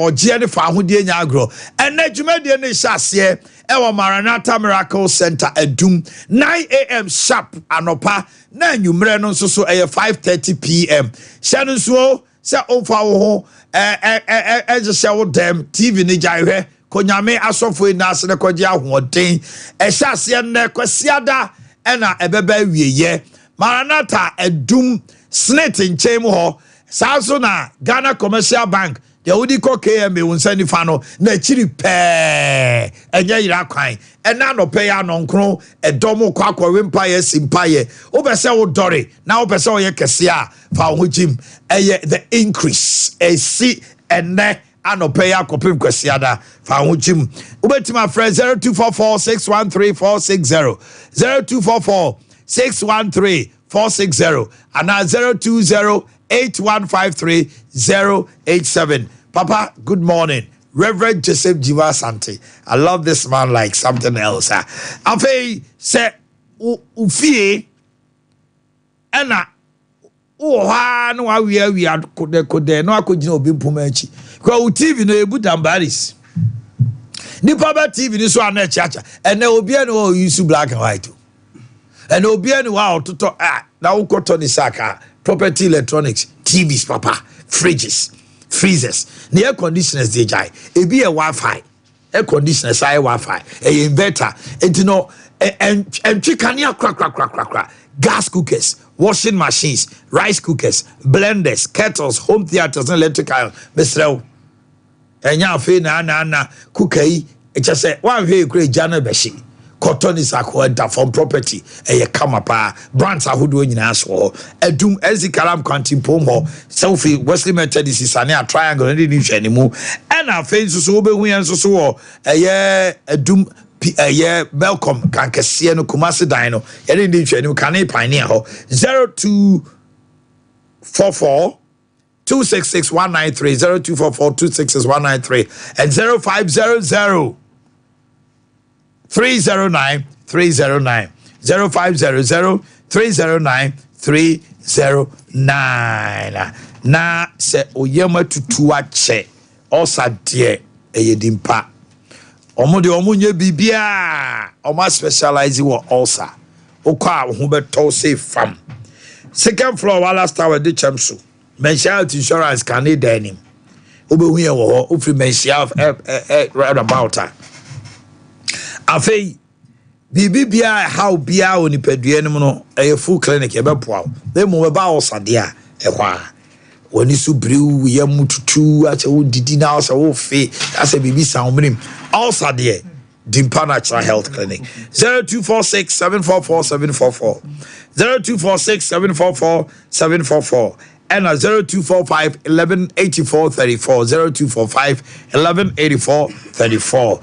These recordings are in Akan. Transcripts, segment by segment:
Ogie ne fa ahodie nya agro ene dwumadie ne hyase ewo Maranatha Miracle Center Adum 9 a.m. sharp anopa na anwumre no nso so 5:30 p.m. hyano so se omfa wo ho je wo dem TV ni jaihwe konyame asofo ina ase ne koje ahoden hyase ne kwasiada ena ebeba wieye Maranatha Adum snete nchemu ho saso na Ghana Commercial Bank the Udiko KMA won send fano na chiri pe enya yira kwan ena no pe ya no nkro edomo kwakwa wempaye simpaye obese wo dore na obese wo ye kese a fa ho jim eye the increase si ene anope ya kopim kwasiada fa ho jim obetima friend 0244613460 0244613460 ana 0208153-087. Papa, good morning. Reverend Joseph Jiva Sante. I love this man like something else. Afe se ufie ena oha no awie kode no akogina obi mpoma achi. Kwa TV no ebu dambaris. Ni papa TV ni so ana chacha. Ene obi ene o use black and white. Ene obi ene wa ototo na ukoto ni saka. Property electronics, TVs, papa, fridges, freezers, the air conditioners, DJ, it be a Wi-Fi, air conditioners, Wi-Fi, a inverter, and you know, and chicania crack, gas cookers, washing machines, rice cookers, blenders, kettles, home theaters, and electrical, Mr. And ya fe na cookie, it just say, one very great Jana Beshi. Cotton is acquired from property. A kamapa brands are who do in asshole. A doom as the calam canting pomo. Sophie Wesley Methodist is a triangle and didn't anymore. And our faces so be we and so a year a doom a year Belcom can Cassiano Kumasi Dino. And didn't you can pioneer 0244 266193 0244 266193 and 0500 309 309 0500 309 309 na se oyema tutu ache osade eyedimpa omo de omo nye bibia omo specialize wo ulcer okwa ho beto say fam second floor wala star we de chamso mention insurance can need denim obehu ye wo ofri mention right about her afei bibia how bia oni padue nim no eye full clinic e bepoa dem mo be ba osade a ehwa woni su briu ye mututu ache wo didi na ose wo fe ase bibi san mrim osade Dimpa Natural Health Clinic 0246 744 744 0246 744 744 and 0245 1184 34 0245 1184 34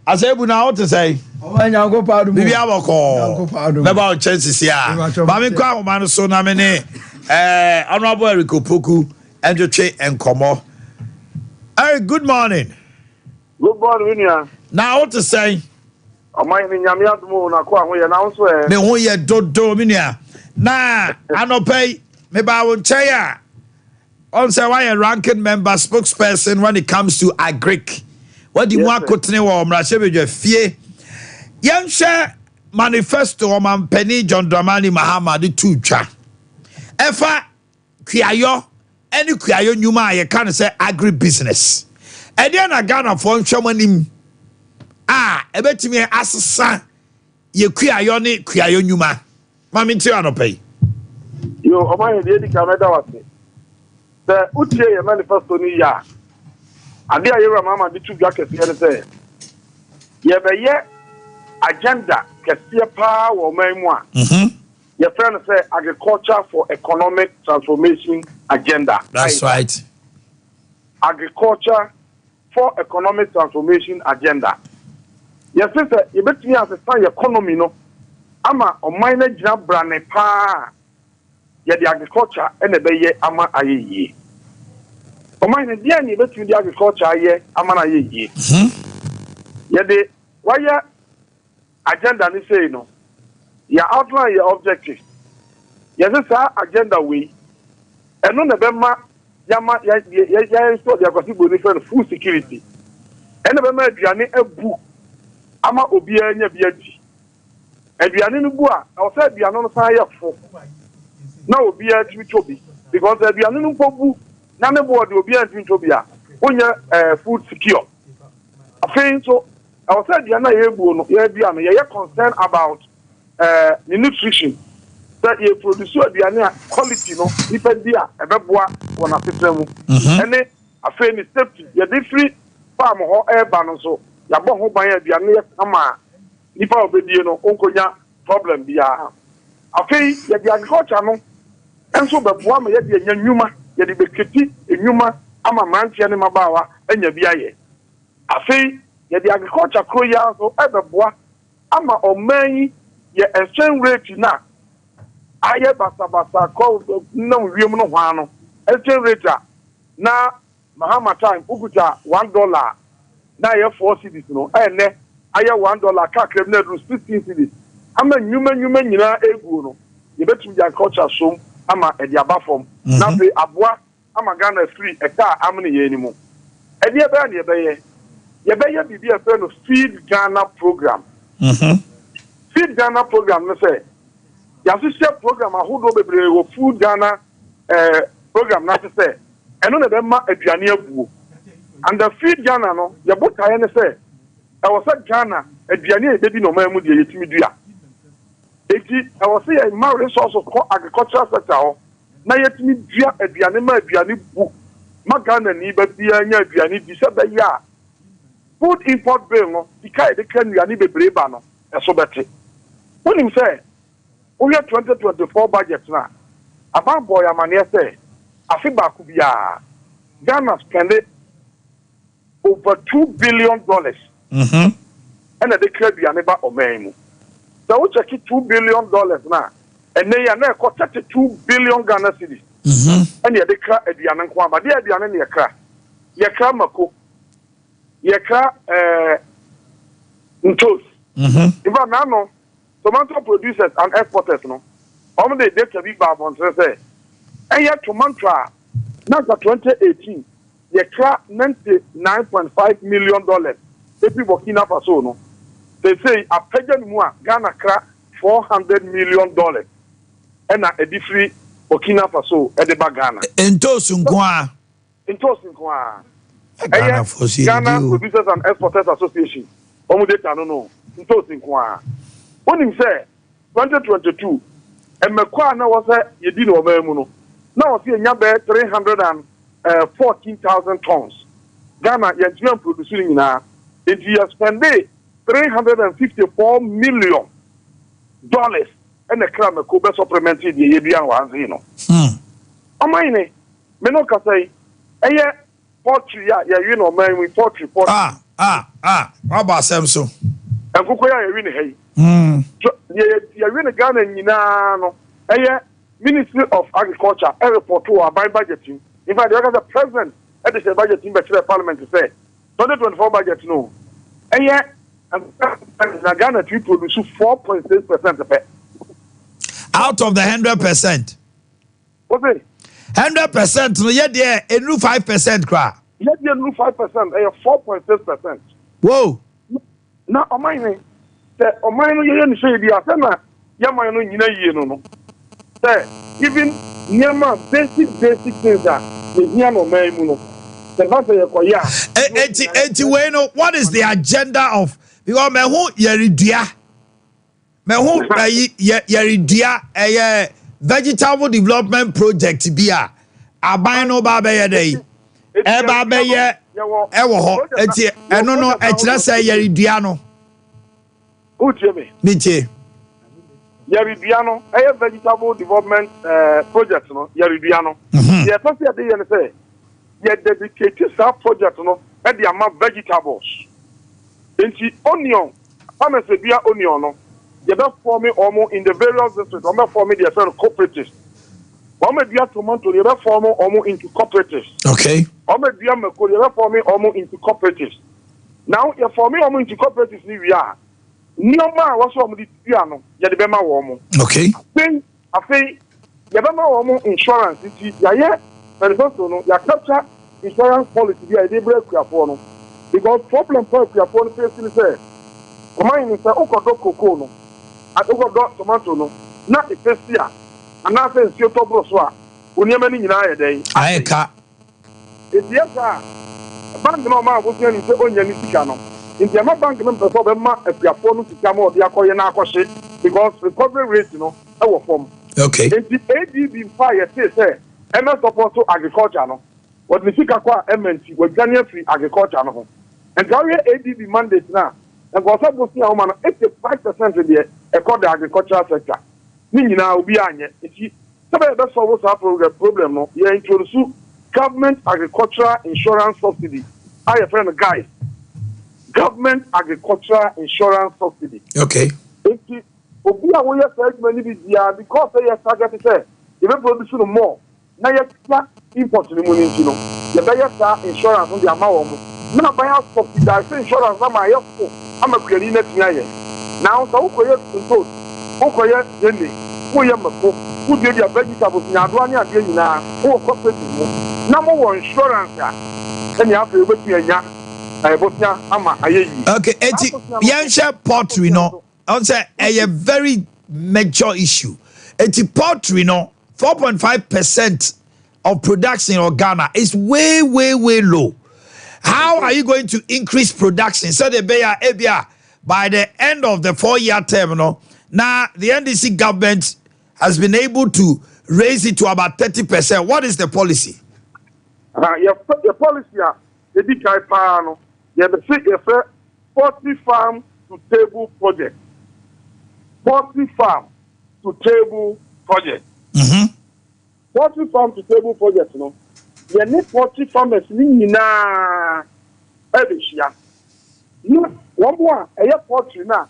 Asebu na what to say? Nyango padu. Bibi aboko. About chances here. Mami kwa umano so na mene. Honorable Eric Opoku and Joche and Komo. Eric, good morning. Good morning, Winia. Now what to say? Amai ni nyamia tumu na kwa huye na uswe. Me huye dodo minia. Na anopay me ba wonchaya. On say why a ranking member spokesperson when it comes to agric. What do you want to tell me? Mrashebeje fie. Yamsha manifesto o mampeni John Dramani Mahama di tucha. Efa kuayo any kuayo nyuma ye can say agribusiness. E dey na Ghana for nhwamanim. Ebetimi asesa ye kuayo ne kuayo nyuma. Mami nti anopai. Yo, omaye dey di kameda wase. Se utie ye manifesto ni ya. Ade ayera mama di tu gwa kese ne se ye beye agenda kese pa wo man mu a ye friend say agriculture for economic transformation agenda. That's right. Agriculture for economic transformation agenda. Ye say ye betimi asesa economy no ama o man na gina brane pa ye di agriculture ene beye ama ayeye. Omani dia ni betu di agriculture aye amana ye ye. Ye de why agenda ni say no. Ya outline your objective. Ye say agenda we eno na be ma yama ya so dia kwasi boni friend food security ene be ma aduane abu ama obi anya bi adi aduane no bu a o say aduane no san ye fo na obi ati tobi because aduane no bu na ne bo de obi ati tobi a onya food secure afin so o say aduane na ye bu no ye aduane ye concern about the nutrition that you produce aduane quality no ipa dia ebeboa wona tetemu ene afei ni safety ye dey free farm ho eba no so ya bo ho ban aduane ye kama nipa obedie no onkonya problem bia afei ye di agriculture no enso beboa ma ye di anya nwuma ye di beketi enwuma ama mantie ne mabawa anya bia ye afei ye di agriculture kroya so ebeboa ama oman ye exchange rate na aye basa ko na wiem no hwa no exchange rate na mahama time ukuta $1 na ye 4 cedis no ene aye $1 ka krem na do 16 cedis ama nyuma nyina egu no ye betum ya culture som ama e dia bafom na be aboa ama Ghana free e ka amne ye ni mu e dia be na ye be bibi e fe no feed Ghana program feed Ghana program no say ya social program ahodo bebre wo food Ghana program na say eno na be ma aduane abuo and the feed Ghana no ye botaye ne say e wo say Ghana aduane e bebi no ma mu de yetimi dua eti e wo say ma resource of agricultural sector ho na yetimi dua aduane ma aduane bu ma Ghana ni ba bia nya aduane bi se be ya food import bill no dikai de kan aduane bebre ba no e so bete wonim say we 2024 budget na Yaw Boamah say afiba ku bia Ghana spend over $2 billion and they credit ya ba omemu so we check $2 billion na and they na ko 32 billion Ghana cedis and they kra aduane nko ama they aduane ne ye kra mako ye kra ntos even now tomato producers and exporters no the data be bad on say tomato na 2018 ye kra $99.5 million epi Burkina Faso no they say a pagan mu a Ghana kra $400 million and a different Burkina Faso e de ba Ghana entos nko Ghana Producers and Exporters Association data no entos nko a when him say 2022 emekwa na was yedi no mamu no na was nya be 314,000 tons Ghana Nigerian producing nyina it you spend $354 million and the crime ko be supplemented the yebian wanzi no omaine me no ka say eye poultry ya wi no mamu poultry aba semso enkoko ya wi ne hey ye win Ghana nyina no Ministry of Agriculture report to our budgeting. In fact, the president at the budgeting by the parliament to say 2024 budget no Ghana to produce 4.6% out of the 100%. Okay, 100% no yet there a new 5% cra yet there new 5% 4.6%. Whoa, now on my Omano yen say the asema yamano nyina yie no say even nyama basic things that the nyama man mu no the matter yakoya eti we know what is the agenda of because me hu yeridua vegetable development project bia aban no ba be ye dey e ba be ye e wo ho eti eno no e kire say yeridua no Niche. Yaridiano, a vegetable development project, no, Yaridiano. Yes, I say, yet dedicated that project, no, at the amount vegetables. And the onion, I'm a severe onion, no, you're not forming almost in the various districts, I'm not forming the cooperatives. I'm a dear tomato, you're not forming almost into cooperatives. Okay. I'm a dear Mako, you're not forming almost into cooperatives. Now, you're forming almost into cooperatives, we are. Nioma was from the piano, Yadibema Womo. Okay. I think Yabama Womo insurance, Yaya, manifesto no ya capture insurance policy bi a dey break for no because problem for no facing say command ni say okodo cocoa no okodo tomato no na ifesia ana say nsi otobro so a oniema ni nyina ye dey ayeka ediasa bank no ma go say ni say onya ni sika no nti ama bank no person be ma afiafo no sika ma odi akoye na akɔhye because recovery rate no e wo form okay nti ADB fire say MS support to agriculture no what the sika kwa MNT we Ghana free agriculture no ho and carry ADB mandate na and go say go see how man 85% of the the agricultural sector ni nyina obi anye nti sabe be solve that problem no ye introduce government agricultural insurance subsidy I your friend guys government agricultural insurance subsidy okay nti obi a wo ye say many bi dia because say you target say you be produce no more na ye import ni mo ni no ye be ya insurance on the amount wo na buy subsidize insurance na ma ye fo ama kwani na tia ye now so ko ye control ko ye yende ko ye mako ku de dia vegetables nya do ani ade nyina ko cooperative mo na mo wo insurance a eni afa ye betu anya botia ama ayeyi okay eti yansha poultry no I say a very major issue eti poultry no 4.5% of production in Ghana is way low. How are you going to increase production so the Abia by the end of the 4-year term no now the NDC government has been able to raise it to about 30%. What is the policy? Your policy the big no you say 40 farm to table project. 40 farm to table project. 40 farm to table project no. You need 40 farmers ni na ebeshia. You one more a year 40 na.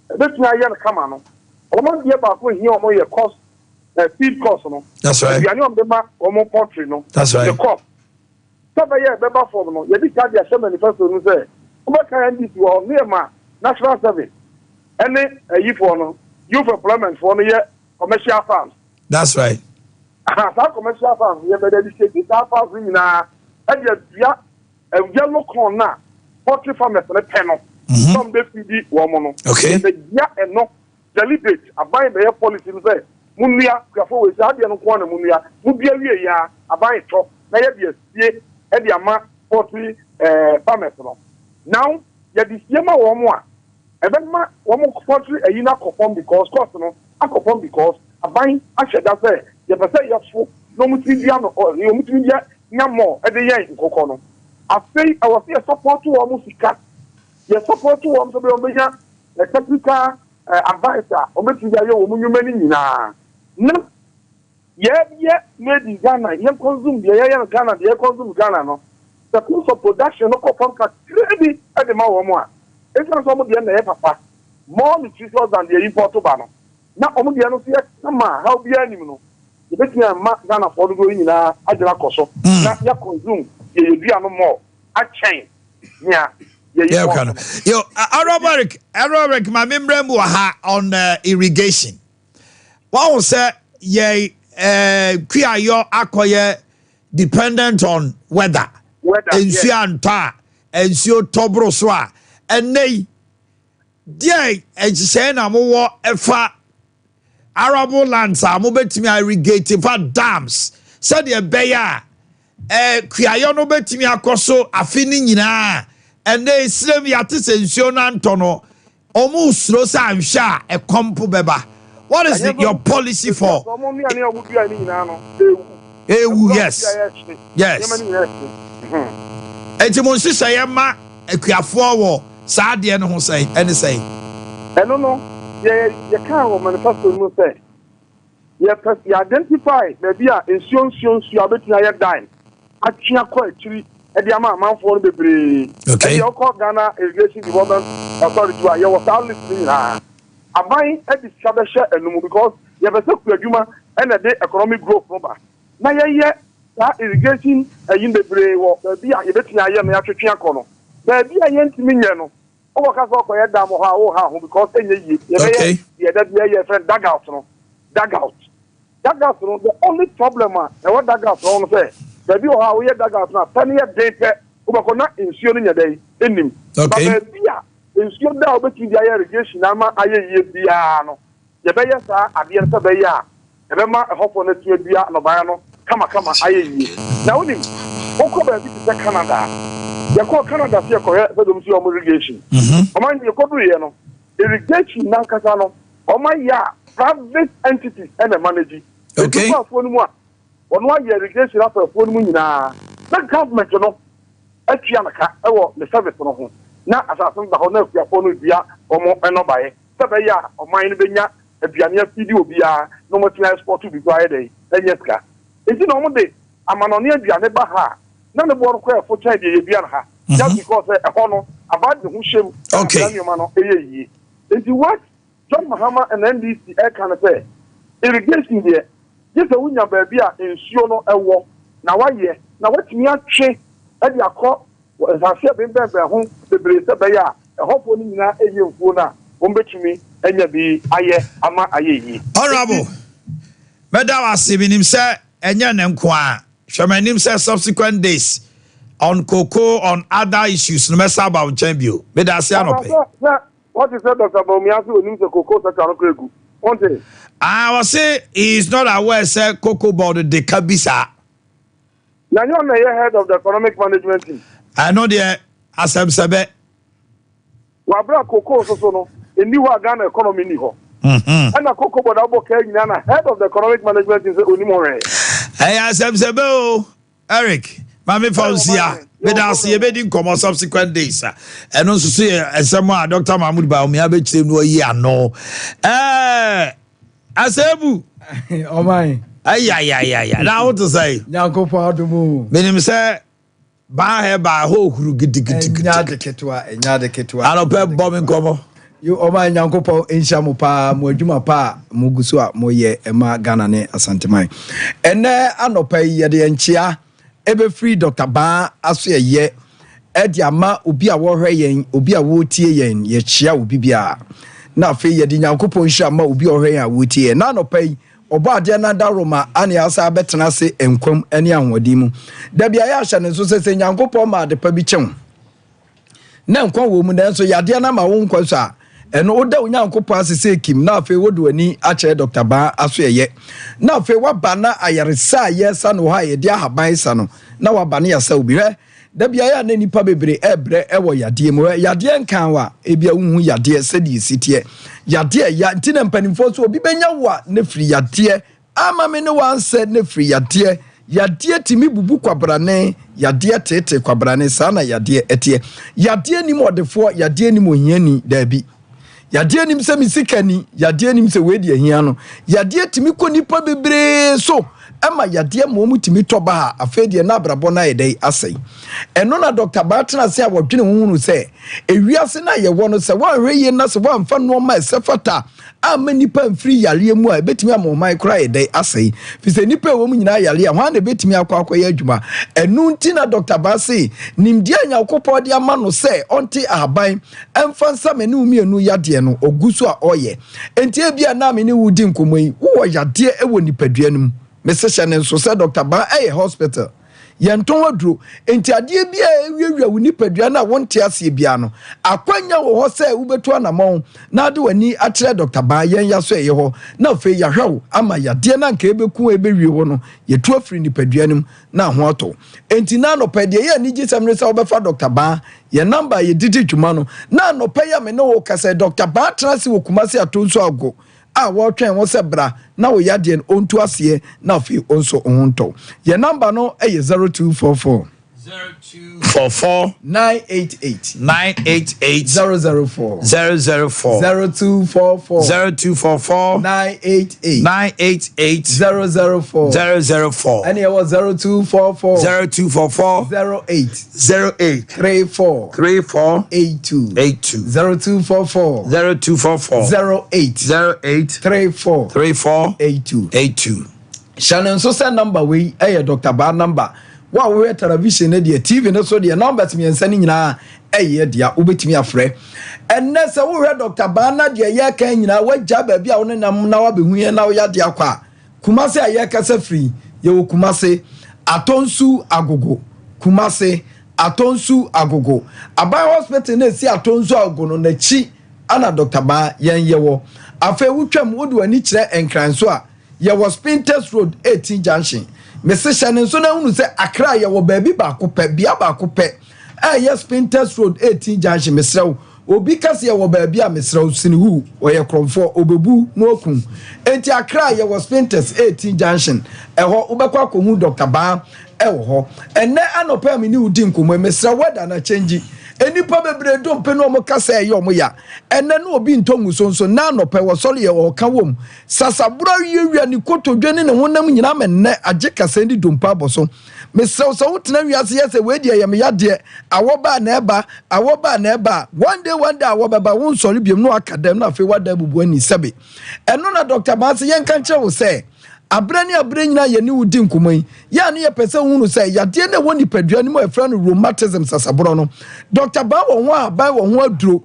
Betu aye na kama no. Omo die ba ko hi omo ye cost feed cost no. That's right. You ani dem ba omo poultry no. That's right. The crop. Saba ye beba form no. You be card ya share manifesto no say. Omo kan NDC wo near ma national service. Any for no. Youth employment for no ye commercial farms. That's right. That commercial farms, you better educate that farms na yellow corn na poultry farmers na penal. Some they feed woman. Okay. The ya no deliberate abai be policy say munia krafo we say ade no ko na munia mu bia wie ya abai to na ye bia sie e dia ma poultry farmers no. Now ye di sie ma wo mo a ebe ma wo mo poultry ayina conform because cost no conform because abai asheda say you say you full no mutia no or you mutia nyamo e de yen nkoko no afei I was here support to almost sika you support to almost be omeja the technical advisor ometia yo wo munwumani nyina na ye made in Ghana ye consume ye Ghana ye consume Ghana no the cost of production no conform ka credit e de ma wo mo a e san so mo de na ye papa more nutritious than the import ba no na omo de no so ye sama how be anim no you bet me ma Ghana for do nyina agera koso na ya consume ye dua no more a chain nya yeah okay yo aerobic my member mu ha on irrigation what was say ye kuayo akoye dependent on weather ensu anta ensu tobro so a enei die ejise na mo wo efa arable lands are betimi irrigate for dams said the beya kuayo no betimi akoso afini nyina and they slave yate sensuo na ntono omu suro sa anhwa e kompo beba. What is your policy for yes enti mo sisa ye ma akuafo wo saa de no ho sai ene sai eno no ye can wo manifesto no say ye identify maybe a ensuon abetia ye dine atwea kwa akiri e de ama amanfo no bebre e de okọ Ghana Irrigation Development Authority wa ye was all listening ha abai e di sabehye enum because ye be se kuadwuma e na de economic growth no ba na ye that irrigation yin bebre wo bi a ye betia ye na atwetwe akọ no bi a ye ntimi nye no o ka so ko ye dam ho because enye ye be ye that be ye friend dugout no dugout that gas no the only problem what that gas no say baby o ha we that gas na tani e dey pe ubakona insuo no nya dey enim okay but bia insuo da obeti dia irrigation na ma ayeye bia no ye be ye sa ade se be ya e be ma hofo na tie bia no ba no kama ayeye na unim oko ba bi se Canada ye ko Canada se ko ye do msi o irrigation o man ye ko do ye no irrigation na kasa no o ma ya private entities and the manage. Okay. One irrigation after phone munina. The government, you know, a Chianaka, the service on now as I think the honor of phone will be or more and not by Sabaya or mine Benya, a Piania video be no more transport to be Friday, and yes, car. It's in normal day. I'm an on the Baha. None of one queer for China, Bianha, just because a honor about the Hushim. Okay. It's what? John Mahama and NDC air can say irrigation there. Yes, a winner baby in Siono a walk. Now, why, yeah, now what me a check at your court was I said, been back home, the Brisa Baya, a hopefully not a year for now, to me, and you be aye, ama aye. Honorable, Madam Asibin himself, and your name qua, Shaman himself subsequent days on cocoa on other issues, no matter about champion. Medasiano. What is that, Dr. Boamah, who needs a cocoa that are good? One day. I will say he is not aware, sir, cocoa about the Kabisa. Now, you are the head of the economic management team. I know the Asam Sabe. Wabra cocoa, so in New Ghana economy. And a cocoa, but I'll head of the economic management team, Unimore. Hey, Asam Sabe, Eric, Mammy Fausia. But I'll see a wedding come on subsequent days. And also see someone, Dr. Mahmoud Baumia, which they know ye no. Asebu. Oh my. Ay. Now what to say? Now go for the move. Meaning, say, by ho, who get the ketua. I don't pay bombing come. You oh my young couple in Shamupa, Mojuma pa, Mugusua, Moye, Emma Ganane, Asantamai. And there I no pay the enchia. Ebe free Dr. Ba aso ye ama obi a wo hwe yen obi a wo tie yen ye chia obi bia na afi ye di Nyankopon hia ma obi o hwe yen a wo tie na no pai obo ade na daroma ane asa betena se enkwam ane ahodi mu da bia ya hya ne so se Nyankopon ma de pa bi kyem na nkwa wo mu na so yade na ma wo nkwa so a eno oda Nyankopon asese kim na afi wodo ani a che Dr. Ba aso ye na afi waba na ayaresa yesa no ha ye dia haban sa no na waba na yasa obi hwe da bia ya na nipa bebre ebre ewo yade mu yade nkan wa ebia unhu yade sedi sitie yade ya ntina mpanimfo so obi benya wa na firi yade ama me ne wanse na firi yade timi bubu kwabrane yade tete kwabrane sana yade etie yade ni modefo yade ni mohiani da bi yade nim se misikani yade nim se wedi ahia no yade timi ko nipa bebre so ama yade mo timi toba ha afedie na brabo na yedai asai eno na Dr. Batna se awodwene hunu se ewiase na ye wono se wan hweye na se wan fa no ma sefata ama nipa mfiri yare mu a betimi amomai kra yedai asai fi se nipa wo mu nyina yare a hwan na betimi akwakoye adwuma enu nti na Dr. Basi nimdia Nyankopɔ de ama no se onti ahaban emfa nsame ne umienu yade no ogusu a oye enti ebia na me ne wudi nkomoi wo yade ewo nipaduanum mesesha ne nso se Dr. Ba hospital yenton waduro enti ade bia ewiewia wo nipadua na wonte ase bia no akwanya wo ho se ubetu anamon na ade wani akyere Dr. Ba yen yaso eye ho na fe ya hwew ama yade na nka ebeku ebewie ho no yetu afiri nipadua nim na ho ato enti na no pede ye ni gisemre se obefa Dr. Ba ye number ye didi dwuma no na no pe ya me no wo kase Dr. Ba trase wo kumase atonso ago a wo twen wo se bra na wo yade ontu ase na fi onso onto ye number no e 0244 0244 988 004 0244 988 004 and it was 0244 08 34 82 0244 08 34 82 Shannon so say number we Dr. Ba number wa we television na de TV na so de numbers me nsa ni nyina dia obetimi afre enne se wo Dr. Ba na de ye kan nyina wagya ba bia wo nam na wa behu na wo ya de akwa Kumase aye kasa free ye wo Kumase atonsu agogo Kumase atonsu agogo Abai hospital na si atonsu agogo no na chi ana Dr. Ba yen yewo afa wutwam wodu ani kire enkranso a ye was Spinters Road 18 junction Mese Shannon so na hunu se Accra ye wo baabi ba ko pe bia ba ko pe yes Spinters Road 18 junction mesrew obi kase ye wo baabi a mesrew sinihu oye kromfo obebu no okun enti Accra ye was Spinters 18 junction eho ubekwa akohu Dr. Ba ewo ho enne anopa mi ni udi nkomo mesrew weda na change enipa bebre do mpe no mo kasa ye omo ya enne no obi ntongu sonso na anopa wo sole ye wo ka wom sasabura wiewia ni kotodwe ne honam nyina menne age kasa ndi dompa boso mesrew so wotena wiase yese we die ye me yade awoba na eba one day awobaba won sole biem no akadem na afi wada bubu ani sebe eno na Dr. Ba se yen kan kire wo se abre nyina ye ni wudi nkomai ya ne ye pese hunu se yade ne woni padua ni mo efra no rheumatism sasabro no Dr. Ba wo ho abai wo ho aduro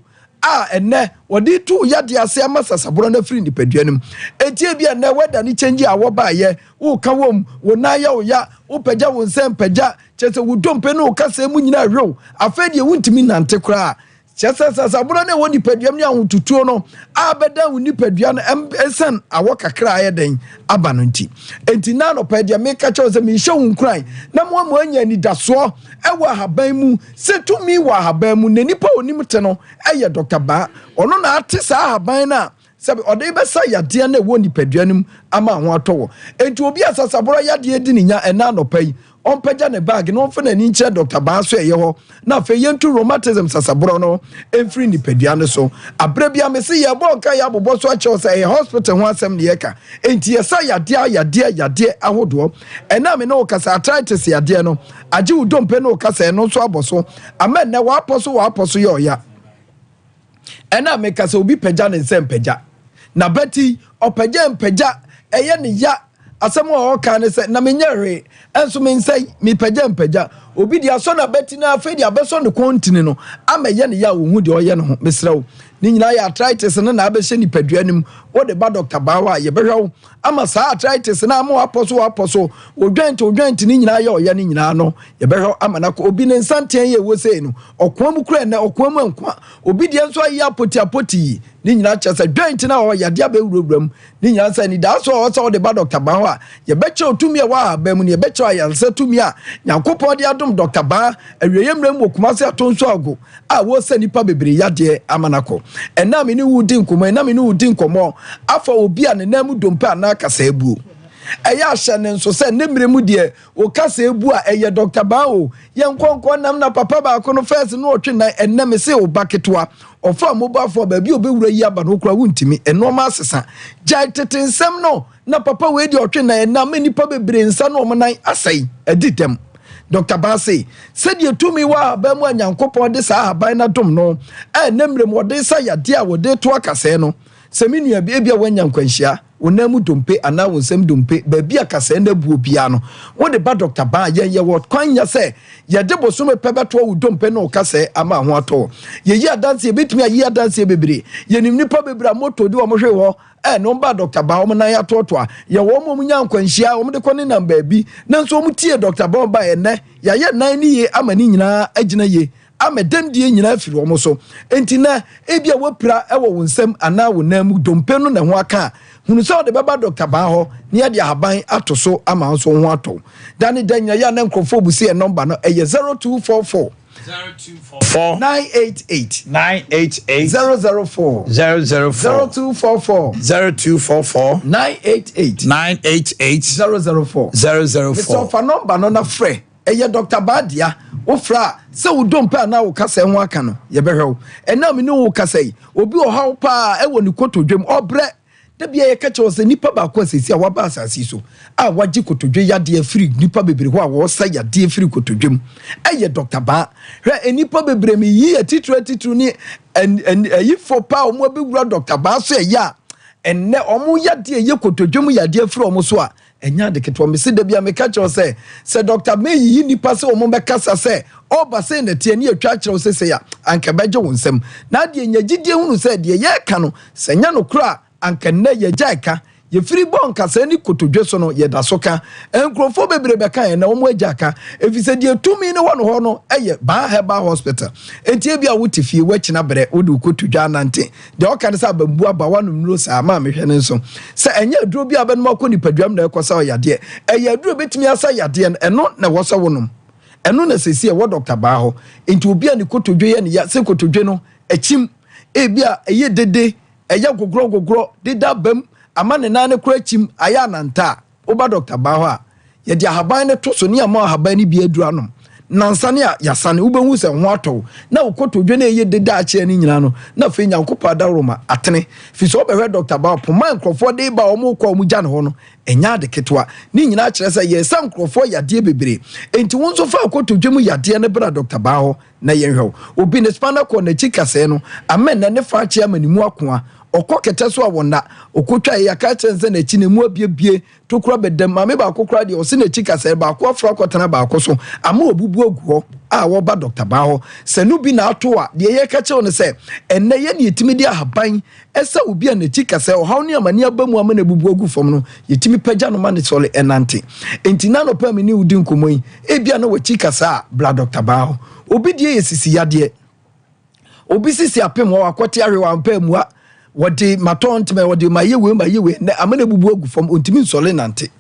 enne wodi tu yade ase ama sasabro na free ni padua nim etie bia na weda ni change awoba ye wo ka wom wo na ya wo ya wo pagya wo nsem pagya chese wo dompe no ka se mu nyina hwew afedie wuntimi nante kra chese sasabro na woni padua ni ahotutuo no abeda woni padua no esen awo kakra ayeden aba no nti enti na no padia meka che se mi hye wunkran na mo anya ni daso ewo haban mu se tumi wa haban mu na nipa onim te no eye Dr. Ba ono na ate sa haban na sabe ode be sa yade na ewo ni padua nim ama ho atowo enti obi asasabro yade edi ni nya ena no pai on pagya ne bag no mfa na ni nkyere Dr. Ba so eye ho na fe yentu rheumatism sasabro no emfiri ni padua ne so abre bia me se ye bo ka ya bobo so ache say hospital ho asem ne yeka enti ye sa yade ahodo ena me no kasa arthritis yade no age udompe no kasa no so aboso amen na wa aposo ye oya ena me kasa obi pagya ne nsem pagya na beti opagya mpagya eye ne ya asemo o ka ne se na menyere enso me nsai mi pagya obi dia so na beti na afa dia beso ne kontine no ameye ne ya wo hu de oye ne ho mesrew ni nyina ya arthritis na abehye ni padua nim wo de ba Dr. Ba wa ye behwew ama sa arthritis na ama waposo wo joint ni nyina ya oye ni nyina no ye behwew ama na ko obi ne nsanten ye wo sei no okwa mu kura na okwa mu ankwa obi dia nso ayi apoti ni nyina chese joint na o ya dia be wurawuram ni nyina sa ni da so de ba Dr. Ba wa ye beche otumi wa ba mu ni ye beche ayanse tumi a Nyankopon de adom Dr. Ba awiyemrem wo Kumase atonso ago a wo se nipa bebre yade amanako ena me ni wudi nkomo afa obi a ne namu dompe ana kasa ebu eya hye ne nso se ne mremu de o kasa ebu a eye Dr. Ba o ye nkonko nam na papa ba ko no first no otwe na enne me se o baketoa ofa mobile for ba bi obewura yi aba no kura wuntimi eno ma asesa jai tetensem no na papa we de otwe na ena me nipa bebre nsa no omenan asai editem Dr. Ba say said you to me wa ba mu Nyankopon de sa haban na dom no nemrem wode sa yade a wode to akase no se menua bia wanya nkwanhia wonamu dompe ana wonsem dompe ba bia kase na buo bia no wode ba Dr. Ba ye wo kwanya se ye de bosome pebeto wo dompe no kase ama ho ato ye yi adanse ye betumi ayi adanse bebre ye nim nipa bebre moto di wo mo hwe wo no ba Dr. Ba wo na ya totoa ye wo mo nya nkwanhia wo de kone na baabi na nso mo tie Dr. Ba ba ye ne ya ye nan ni ye amani nyina agina ye amedem die nyina afiri wo so enti na ebia wopira ewo wonsem ana wonamu dompe no na ho aka hunu so de baba Dr. Ba ho ne ya de haban atoso ama so ho ato dani danya ya na nkrofo busi e number no eye 0244 988 004 0244 988 004 so fa number no na frɛ eye Dr. Ba dia wo fra se wo dompa na wo kasa ho aka no ye behwew ena me ne wo kasa yi obi o haw pa e wo ni kotodwem obre da bia ye ka che se nipa ba ko asisi a wa ba asasi so a waji kotodwe yade afiri nipa bebre ho a wo sa yade afiri kotodwem eye Dr. Ba hwe nipa bebre me yi atitru ni yi for pa o mo be wura Dr. Ba so ya enne omo yade ye kotodwem yade afiri omo so a enya de keto me se da bia me ka che se Dr. Me yi nipa se omo be kasa se oba se na tie ni atwa kire se ya anka beje wonsem na de nya gidie hunu se de ye ka no se nya no kura anka na ye jaika ye free bon kasa ni kotodwe so no ye da so ka enkrofo bebre beka ye na omo agaka efise die tumi ne wono ho no eye ba heba hospital entie bia wotifie wachina bere wode kotodwa nante de o kan sa bambu aba wano mro sa ma mehwe ne nso se enye aduro bia be no makoni padwam na ekosa yade eye aduro betimi asa yade eno na woso wonom eno na sesi e wo Dr. Baho enti obi ani kotodwe ye ne ya se kotodwe no achim ebia eye dede eye gogro deda bam amane na ne kura achim aya nanta oba Dr. Baho a ye dia haban ne to so ne ama haban ni bi adura no nansane a yasane ubehu se ho ato na ukotodwe na eye deda ache ani nyina no na fe nyankopa da roma atene fi so obehwe Dr. Baho poma nkrofo de ba omo kwa omu gya ne ho no enya de ketwa ni nyina kire se ye sam nkrofo yade bebere enti wonso fa ukotodwe mu yade ne bra Dr. Baho na yenhwe obi ne spana ko na chikase no amen na ne fa ache amanimu akoa okokete so awona okotwa ya ka chense na chi ne mu abiebie to kura bedam ma me ba kokura de o se na chikase ba ko afra kotana ba ko so ama obubu oguo a wo ba Dr. Baho se no bi na ato a de ye ka che on se enne ye ne yetimi di ahaban esa obi a na chikase o hawo ne amani abamu ama na bubu ogu fom no yetimi pagya no ma ne sole enante enti na no pa me ni udi nkomoyi e bia na wa chikase a bla Dr. Baho obi die yesisi yade obi sisi apem wo akwoti ahwe ampa mua wodi matontme wodi mayewe na amana bubu agu fam ontimi nsole nante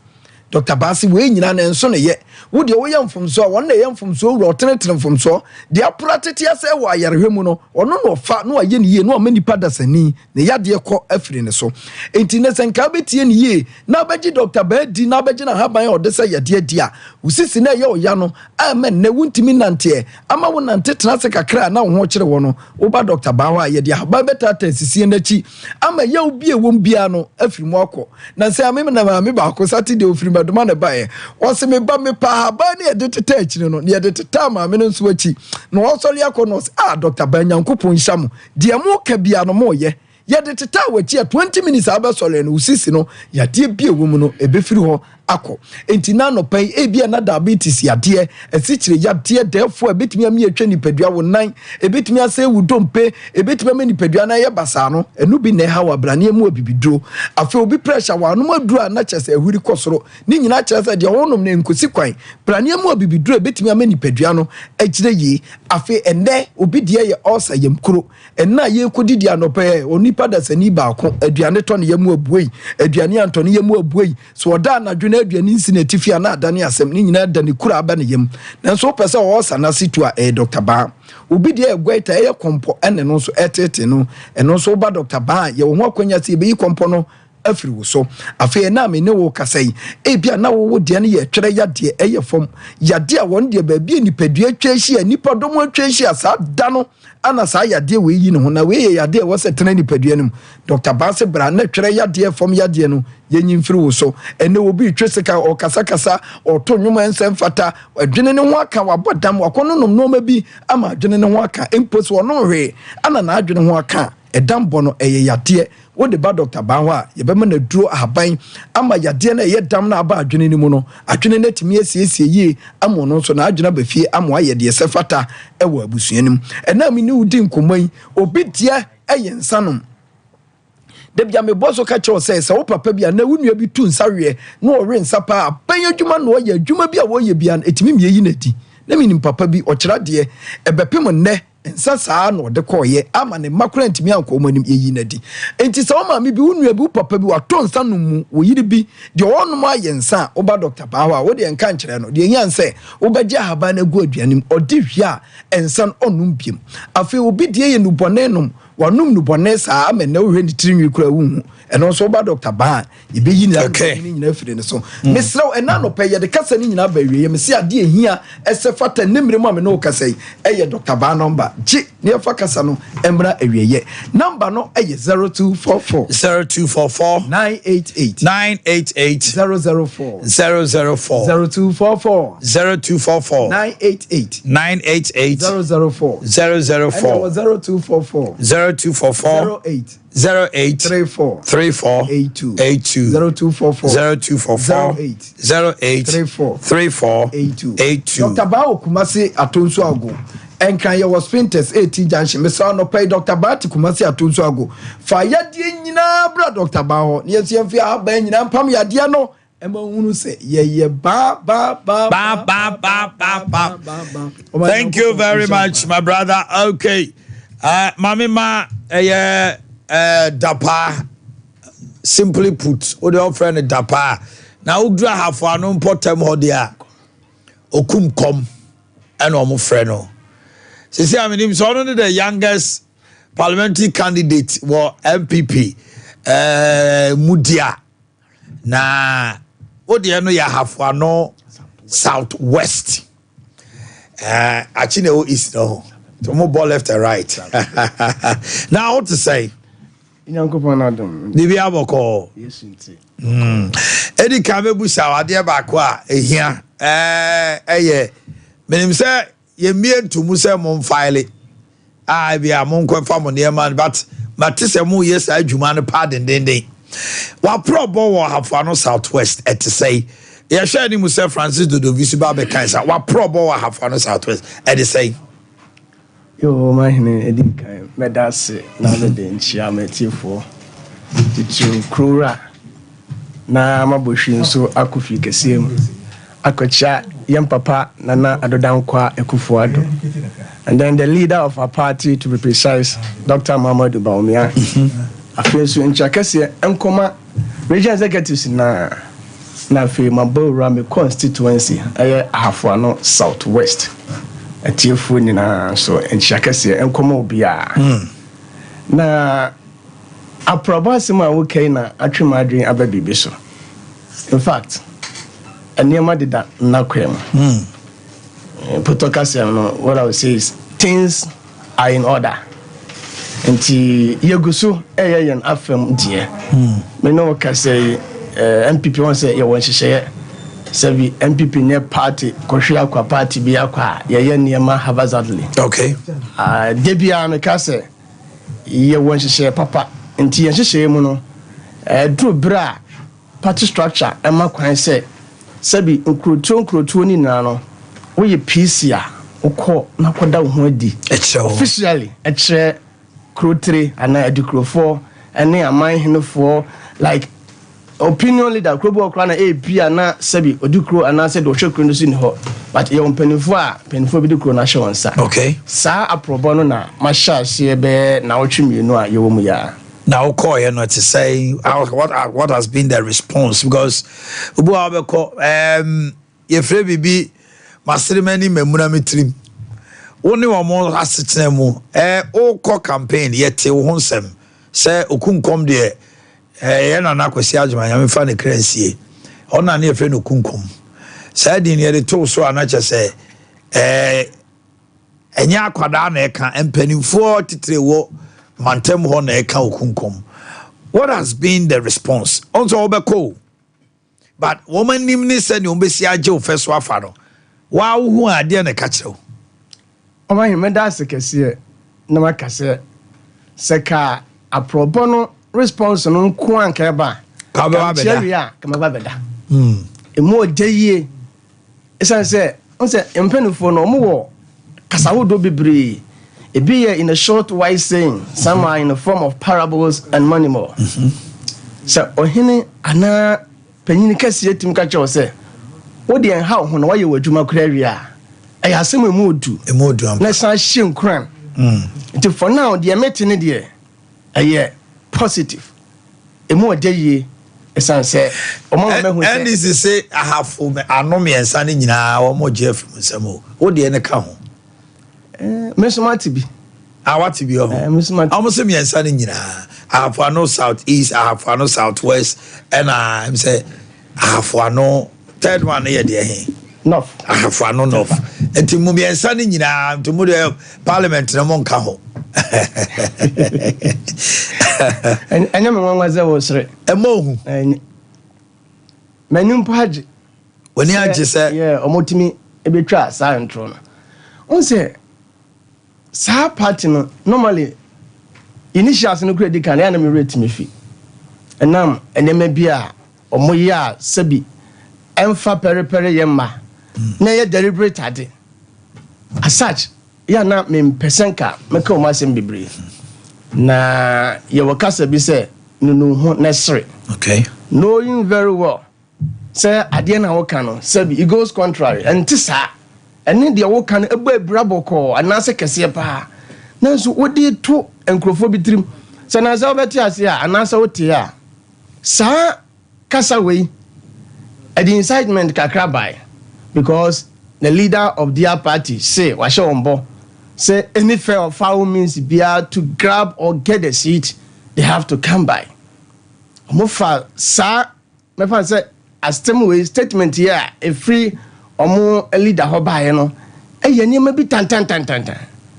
Dr. Basi we nyina na enso ne ye wo de wo yamfomso won na yamfomso wo tenetene mfomso de apratete ase wo ayarehwemu no ono no fa no aye ne ye no amanipa dasani ne yade ko afiri ne so enti ne senka betie ne ye na baji Dr. Badi na baji na haban o de se yade dia usisi na ye o ya no amen na wuntimi nante ama wo nante tena se kakra na wo ho kire wo no wo ba Dr. Baho aye dia haban betata sisi na chi ama ye obi ewom bia no afiri mu akọ na se amem na me ba ko Saturday ofiri doma na bae wose me ba me pa haba ne ye de teta akire no ne ye de teta ma me no nso achi no wosori akono Dr. Banyankopon hyam de mo ka bia no mo ye de teta wachi 20 minutes abesole no usisi no ya de bia wo mu no ebefiri ho akọ enti na no pai ebia na diabetes yade esichire yade defo ebetimi am yetwa nipadua wo nan ebetimi ase wudompe ebetimi am nipadua na ye basa no enu bi na ha wabrane mu abibidro afi obi pressure wa no madura na chese ahuri kosoro ni nyina chese de wonom na nkosi kwan brane mu abibidro ebetimi am nipadua no agire yi afi enne obi de ye osa yemkuro enna ye kodidi anope onipa da sani ba ko aduane to ne yemu abuei aduane antone yemu abuei so oda na dwene aduane nsine tifia na adane asem ni nyina da ne kura aba ne yem nanso pese wo sa na situa Dr. Baho obi de egwaita ye kompo ene no so etete no eno so ba Dr. Baho ye wo ho akwanya se be yi kompo no afiri wo so afi na me ne wo kasai bia na wo de ne ye twere yade eye fom yade a won de ba bia nipadua atwa hia nipadom atwa hia sa da no ana sa yade we yi ne ho na we ye yade wo se tena nipadua nim Dr. Baho bra na twere yade fom yade no yenyi mfiri wo so ene obi tweseka o kasakasa o to nwuma nsem fata adwene ne ho aka wabodam wakono nom no ma bi ama adwene ne ho aka impos wo no hwe ana na adwene ho aka edambo no eye yade wo de ba Dr. Baho a ye be ma na duro ahaban ama yade na ye dam na aba adwene ni mu no adwene na timi asiesie yi ama no so na adwene ba fie ama aye de sefata e wo abusuanim ena mi ni udi nkomai obi dia eye nsanom debia me boso ka che o se wo papa bia na wunua bi tu nsawe na o re nsapa aban adwuma na o ye adwuma bia wo ye bia etimi mieyi na di na mi ni papa bi o kira de ebepem ne nsa saa no de koye ama ne makura ntimi anko omanim yeyi na di enti sa o ma mi bi wunua bi papa bi wato nsa no mu wo yiri bi de onum aye nsa wo ba Dr. Baho a wo de enka nkire no de yan se wo ba gya haba na gu aduanim odi hwia ensan onum biem afi obi de ye nubonenum wanum nubone saa ama na wo hwe ni tirinwi kura wu eno so ba Dr. Baho ye be yi na ni nyina firi ne so mesraw ena no pe ye de kasa ni nyina ba wie ye mesi ade ehia esefata nemre mu ame no kasa yi eye Dr. Baho number G ne fa kasa no emra awieye number no eye 0244 988 004 0244 988 004 0244 08 34 82 0244 08 34 82 Dr. Baho kumase atonso ago and can your sprinters 18 junction Mr. no pay Dr. Bati Kumasi atunso ago fa yade nyina bra Dr. Baho ne yesi amfi aba nyina pam yade no e ma hunu se ye ba. Thank you very much my brother. Okay mami ma dapa simply put o de friend dapa na udra hafo anu potem ho dia okum kom and omo friend no. See, I mean, he's only the youngest parliamentary candidate for MPP. Mudia. Na, what do you know? You have no southwest. Actually, east no. To move ball left and right. Now, what to say? Divya Boko. Yes, indeed. Eddie Kamebu Sawadia Bakwa. Here. Yeah. Meaning, sir. Ye mean to Musa mon file I be a monk from near man, but Matisse mu yes, I Juman pardon den. What pro bow have for no southwest at to say, ye sharing Musa Francis do visible Kaisa. What pro bow have for no southwest at to say. Yo, my name is Medase, now the Denchia Metifo, the two Krura. Na Mabushin so Akufi Kasim. Akocha young papa Nana Adodankwa Ekufuado. And then the leader of our party, to be precise, Dr. Yaw Boamah. I feel so in Chakasi Nkoma region executives na fe Mabora me constituency Ahafwano Southwest. Atiefo nyina so in Chakasi Nkoma obia. Na aprobase ma wo kai na atwemadwen ababibi so. In fact, and near my did that nakwem. What I would say is things are in order. And Yagusu, and Afem dear. Me no can say MPP wants say you want to say Sevi MPP near party, Koshia party be aqua, near ma haphazardly. Okay. Debia Mekase, you want to say papa, and Tia Shemuno, drew bra party structure, and Makwan say. Sabi nkrotu ni nano wo ye PC a ukọ na koda ho adi officially etre krotre ana edikrofo ene aman henefo like opinion leader krobo okra na AP na sabi odikro ana said o hwekro no sin ho but ye ompanifo bi dikro na hwe wonsa okay sa aprobo no na ma sha hye be na otwemienu a ye wo mu ya. Now, call you know to say what has been the response because Ubu Abeko ye free bibi masiri many memuna mitrim. Only one more asitnemu o call campaign yet te wonsem say okunkom de ye na nakwesi adwuma ya mefa ne kransie ona na ye free no kunkom say din ye to so anache say enya akwada na eka empanimfo titre wo Mantem ho na eka okunkom. What has been the response? Also obeko. But woman nimni se ni ombesi age ofeso afa no. Wa hu ade na ka kire. O ma himeda sekese na makase seka aprobo no response no nko anka ba. Ka ba beda. Cheria ka ba beda. Emu odeye. Esan se on se empanufo no mo wo kasawodo bebre. It be in a short wise saying, some are in the form of parables and money more. So, Ohine, Anna Penny Cassia Tim Catcher say, what the how when why you were Juma Craria? I have some mood to a mood. Let's not shim cram. For now, the meeting idea a year positive. A more day, a son said, and this is say, I have for me, I know me and Sunny now, or more Jeff Samo. What the end account? Miss Matibi. I want to be Miss Matibi. Almost me and Sunny, I have for no southeast, I have for no southwest, and I'm say, I have for no third one here, dear. North. I have for no north. And to Mummy and Sunny, to move Parliament in a monkaho. And I never was there was a mo and Menum Page. When you just said, yeah, Omotimi, a bit try, silent throne. On say, Sa party no normally initials no credit can enemy rate me fee. And now and there may be a or more ya sabi emfa pere yemma. Na ye deliberate ade. As such, ya na mempesenka meka o masem bebre na ye wakasa bi say no ho nesre. Okay. Knowing very well say ade na wo kan no say it goes contrary and tisa ene de wo kan eba braboko anase kese pa nanso wodi to enkrofo bitrim say na za obeti ase a anase wote a sa kasa we at the incitement kakra by because the leader of their party say washe ombo say any fair or foul means be to grab or get a seat they have to come by mofa sa me fan say astem statement here a free omo a leader ho bae no eye niam bi tan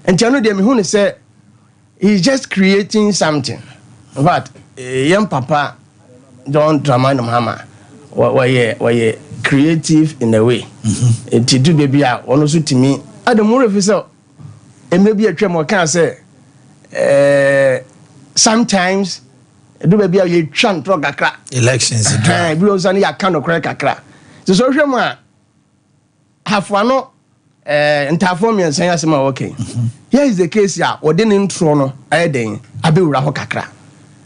and you know dem hu ne say he's just creating something but young papa don't drama no mama why creative in a way to do baby a ono so timi adamure fi say maybe a twem kan say sometimes do baby a you tran tro kakra elections bi o san ya kan okra kakra so hwem a hafwa no entafo mi ensan asema okay here is the case ya ode ne ntro no ayeden abewura ho kakra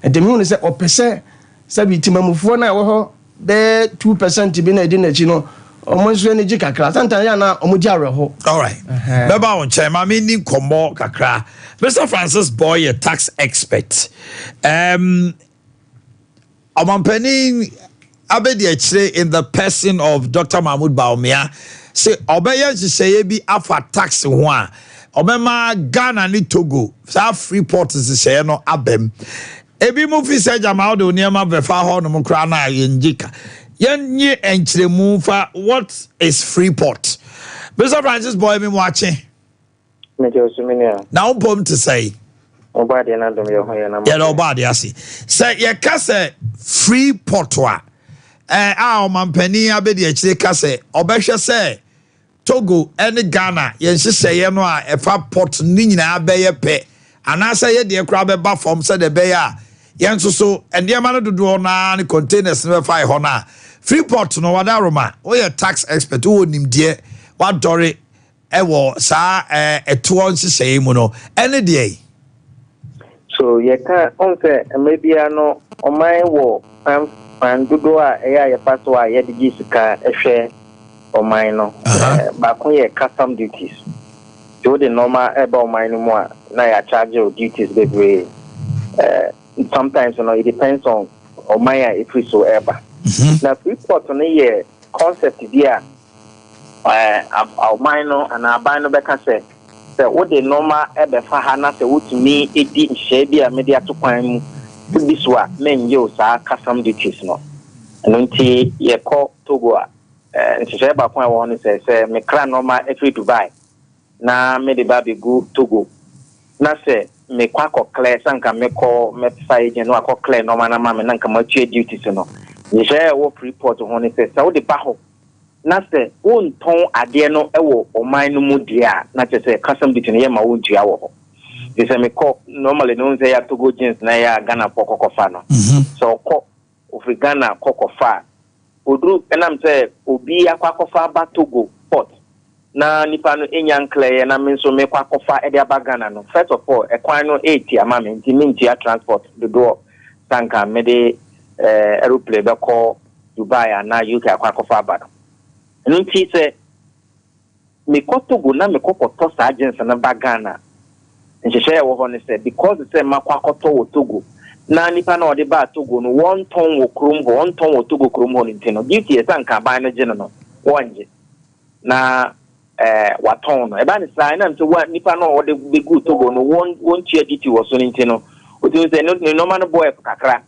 edemi ne say opese sabi timamufo na wo ho the 2% bi na edi na chi no omonso ne ji kakra santa ya na omoji areho. All right. Beba on chema me ni komo kakra. Mr. Francis Boy, a tax expert. Omampeni Ade Akye in the person of Dr. Yaw Boamah say obeye say bi afa tax ho a obema Ghana ni Togo sa Freeport say no abem ebi mu fi say jama do niam befa ho no kra na yenjika yenye enchiremu fa what is Freeport. Mr. Francis Boy me watching me just minia now pom to say obade na dom ye ho ye na ya no obade ase say ye ka say Freeport wa omampani Ade Akye ka say obehwe say Togo and Ghana yen hye no a efa port ni nyina beye pe anasa ye de kra be ba form say de be ya yen so and de ma no dodo na containers no be 5 ho na Freeport no wada roma we a tax expert wo nim de wa dore ewo sa eto hye mu no ene de so ye ka on say maybe ano o mai wo pan dodo a eya ye paso a ye de gisika ehwe o mai no ba ko ye custom duties do the normal eba o mai no mo na ya charge your duties bebre sometimes you know it depends on o mai if we so eba na Freeport no ye concept dia o mai no and aban no be ka say what the normal ebe fa ha na say wutumi edi nhye bia media to kwan mu this wa men yo sa custom duties no nti ye ko Togo a nhye ba kwan wo no say me kra normal every Dubai na me de ba be go Togo na say me kwa ko clear sanka me ko me fa je no akọ clear normal na ma me nanka ma tue duties no nhye wo Freeport ho no say wo de ba ho na say won ton ade no ewo oman no mu dia na say custom duty no ye ma won tua wo ho they say me call normally no say ya Togo jeans na ya Ghana kokofa no so ko of Ghana kokofa odru enam say obi akwakofa ba Togo port na nipa no enyan clear na me so me kwakofa e dia ba Ghana no first of all e kwan no 80 ama me nti transport the door tanka me de aeroplane be call Dubai na UK akwakofa ba no nti say me ko Togo na me kokoto sa agents na ba Ghana nhye wo ho ne say because say makwakoto wo Togo na nipa na ode ba Togo no one ton wo krom ho one ton wo Togo krom ho ntino duty e sanka ban no gene no wonje na wa ton no e ba ne sai na mto wa nipa na ode be go Togo no won tia duty wo so ntino o ti say no normal boy kakra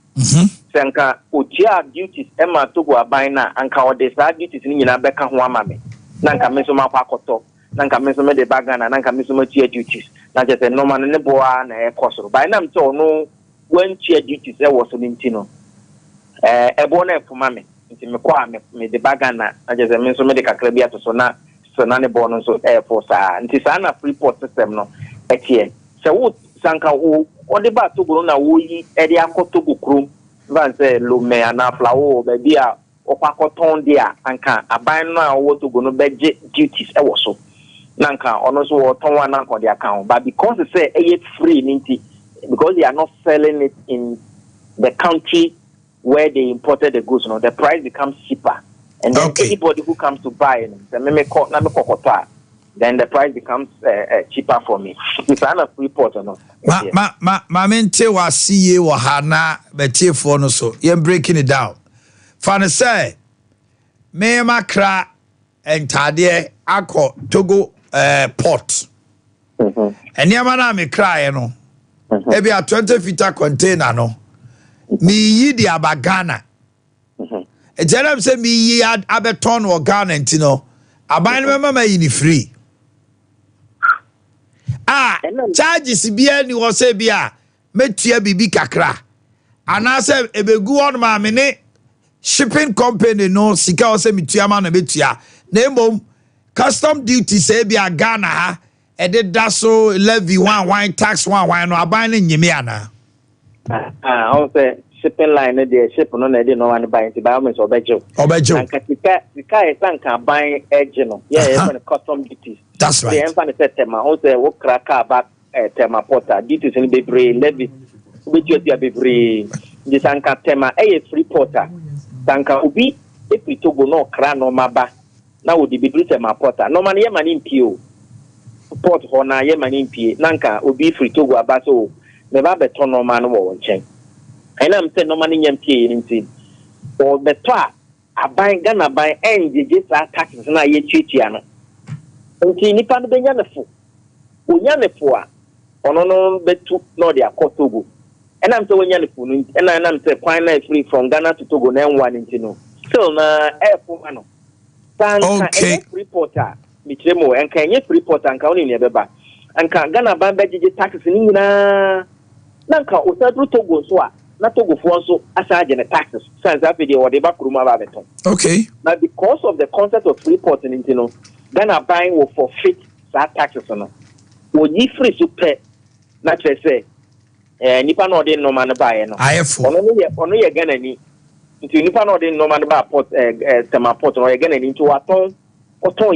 sanka o tia duties e ma Togo aban na anka ode sa duties ni nyina be ka ho ama me na nka me so makwakoto na nka me so me de bagana na nka me so ma tia duties na je say normal ne boa na e kosoro by na mto no when tia duties e wo so ntino ebo na efuma me nti me kwa me de bagana na je say me so me de kakra bia to so na ne bo no so for sa nti sa na Freeport system no etie se wo sanka wo de ba Togo na wo yi e de akotogo krom van say Lome ana flawo be bia okwakoton dia anka aban no a wo Togo no beje duties e wo so nanka ono so wo ton one nanka the account, but because they say it's free ninti, because they are not selling it in the country where they imported the goods, the price becomes cheaper, and then anybody who comes to buy then the price becomes cheaper for me. It's a free port or not. Mente wa siye wa hana betie for no so. You're breaking it down. Fane say me makra entade akọ Togo port. And yamana me cry no. Ebi a 20 feet container no. Mi yi di abagana. Ejenem say mi yi abeton or Ghana ntino. Aban me ma yi ni free. Charges bia ni wo say bia metua bibi kakra. Anase ebegu on ma me ne shipping company no sika wo say metua ma na betua. Na emom custom duty say bia Ghana ha e de daso levy one tax one no aban ne nyime ana. I say shipping line the ship no na dey no one buy it by me so obejo. And sika e sanka buy edge no. Yeah, even custom duties. That's right. The emphasis is tema. On say wo kraka back tema porter duties ni bebre levy. Obejo dia bebre. Di sanka tema free porter. Sanka obi epi Togo no kra no maba. Na wo di bebre tema porter. No man ye mani mpio. Port ho na ye mani mpie. Nanka obi free Togo aba so me ba beto no man wo nchen. Ena mte no man nyam pie nti. O beto a aban Ghana ban enjeje sa taxes na ye twetwea no. Nti nipa no benya nefo. Onya nefo a ono no betu no de akotogo. Ena mte wonya nefo no ena mte kwan na free from Ghana to Togo na enwa nti no. Still na airport ano. Sanka free porter mitremo enka enye free porter anka oni ne beba. Anka Ghana ban bejeje taxes ni nyina nanka osadru Togo so a na Togo for so asage ne taxes. Sans that video or the back room about beton. Okay. Now because of the concept of free porting into no Ghana buying will forfeit that taxes on. Wo yi free so pay na say nipa no dey no man buy no. Ono ye Ghana ni. Nti nipa no dey no man buy port tema port no ye Ghana ni nti waton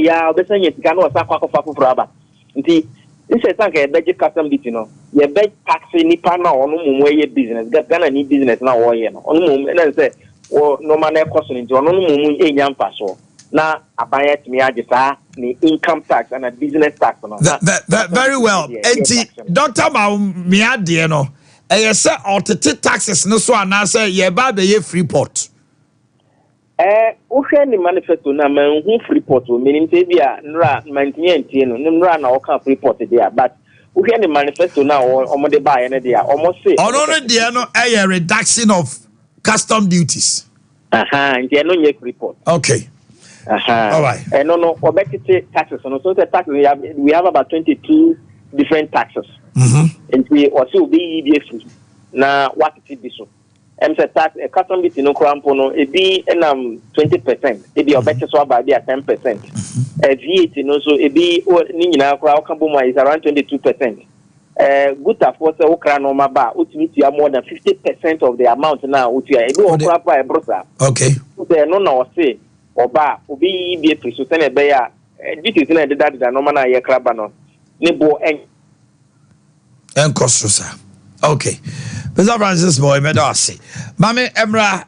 ya obesanye sika no sa kwa fufuru aba. Nti this is like a budget custom duty no. Ye beg tax nipa na ono mumu ye business. Ghana ni business na wo ye no. Ono mumu na say no man e cost nti ono mumu enya mfaso. Na abayet mi agisa ni income tax and a business tax no. That very well. Enti Dr. Miade no. E say automatic taxes no so anase ye ba be ye free port. Uhwe ni manifesto na manhu free port o meaning say bia nra mantinye ntie no nra na oka free port there but uhwe ni manifesto na omo de buy na there omo say ono no there no a reduction of custom duties. Ntie no nye free port. Okay. All right. No obekite taxes no so the taxes we have about 22 different taxes. And we also be free na what it be so. Say tax a custom duty no crampo no e be 20%. E be obekite so about there 10%. VAT no so e be ni nyina kra o kambo is around 22%. Good for say o kra no maba ultimately more than 50% of the amount now utia e be o kra pa e brosa. Okay. So no na o say oba obi be free so say be ya duty na de that no man na ye kraba no ne bo en cost sir. Okay. Mr. Francis boy medasi. Mame Emra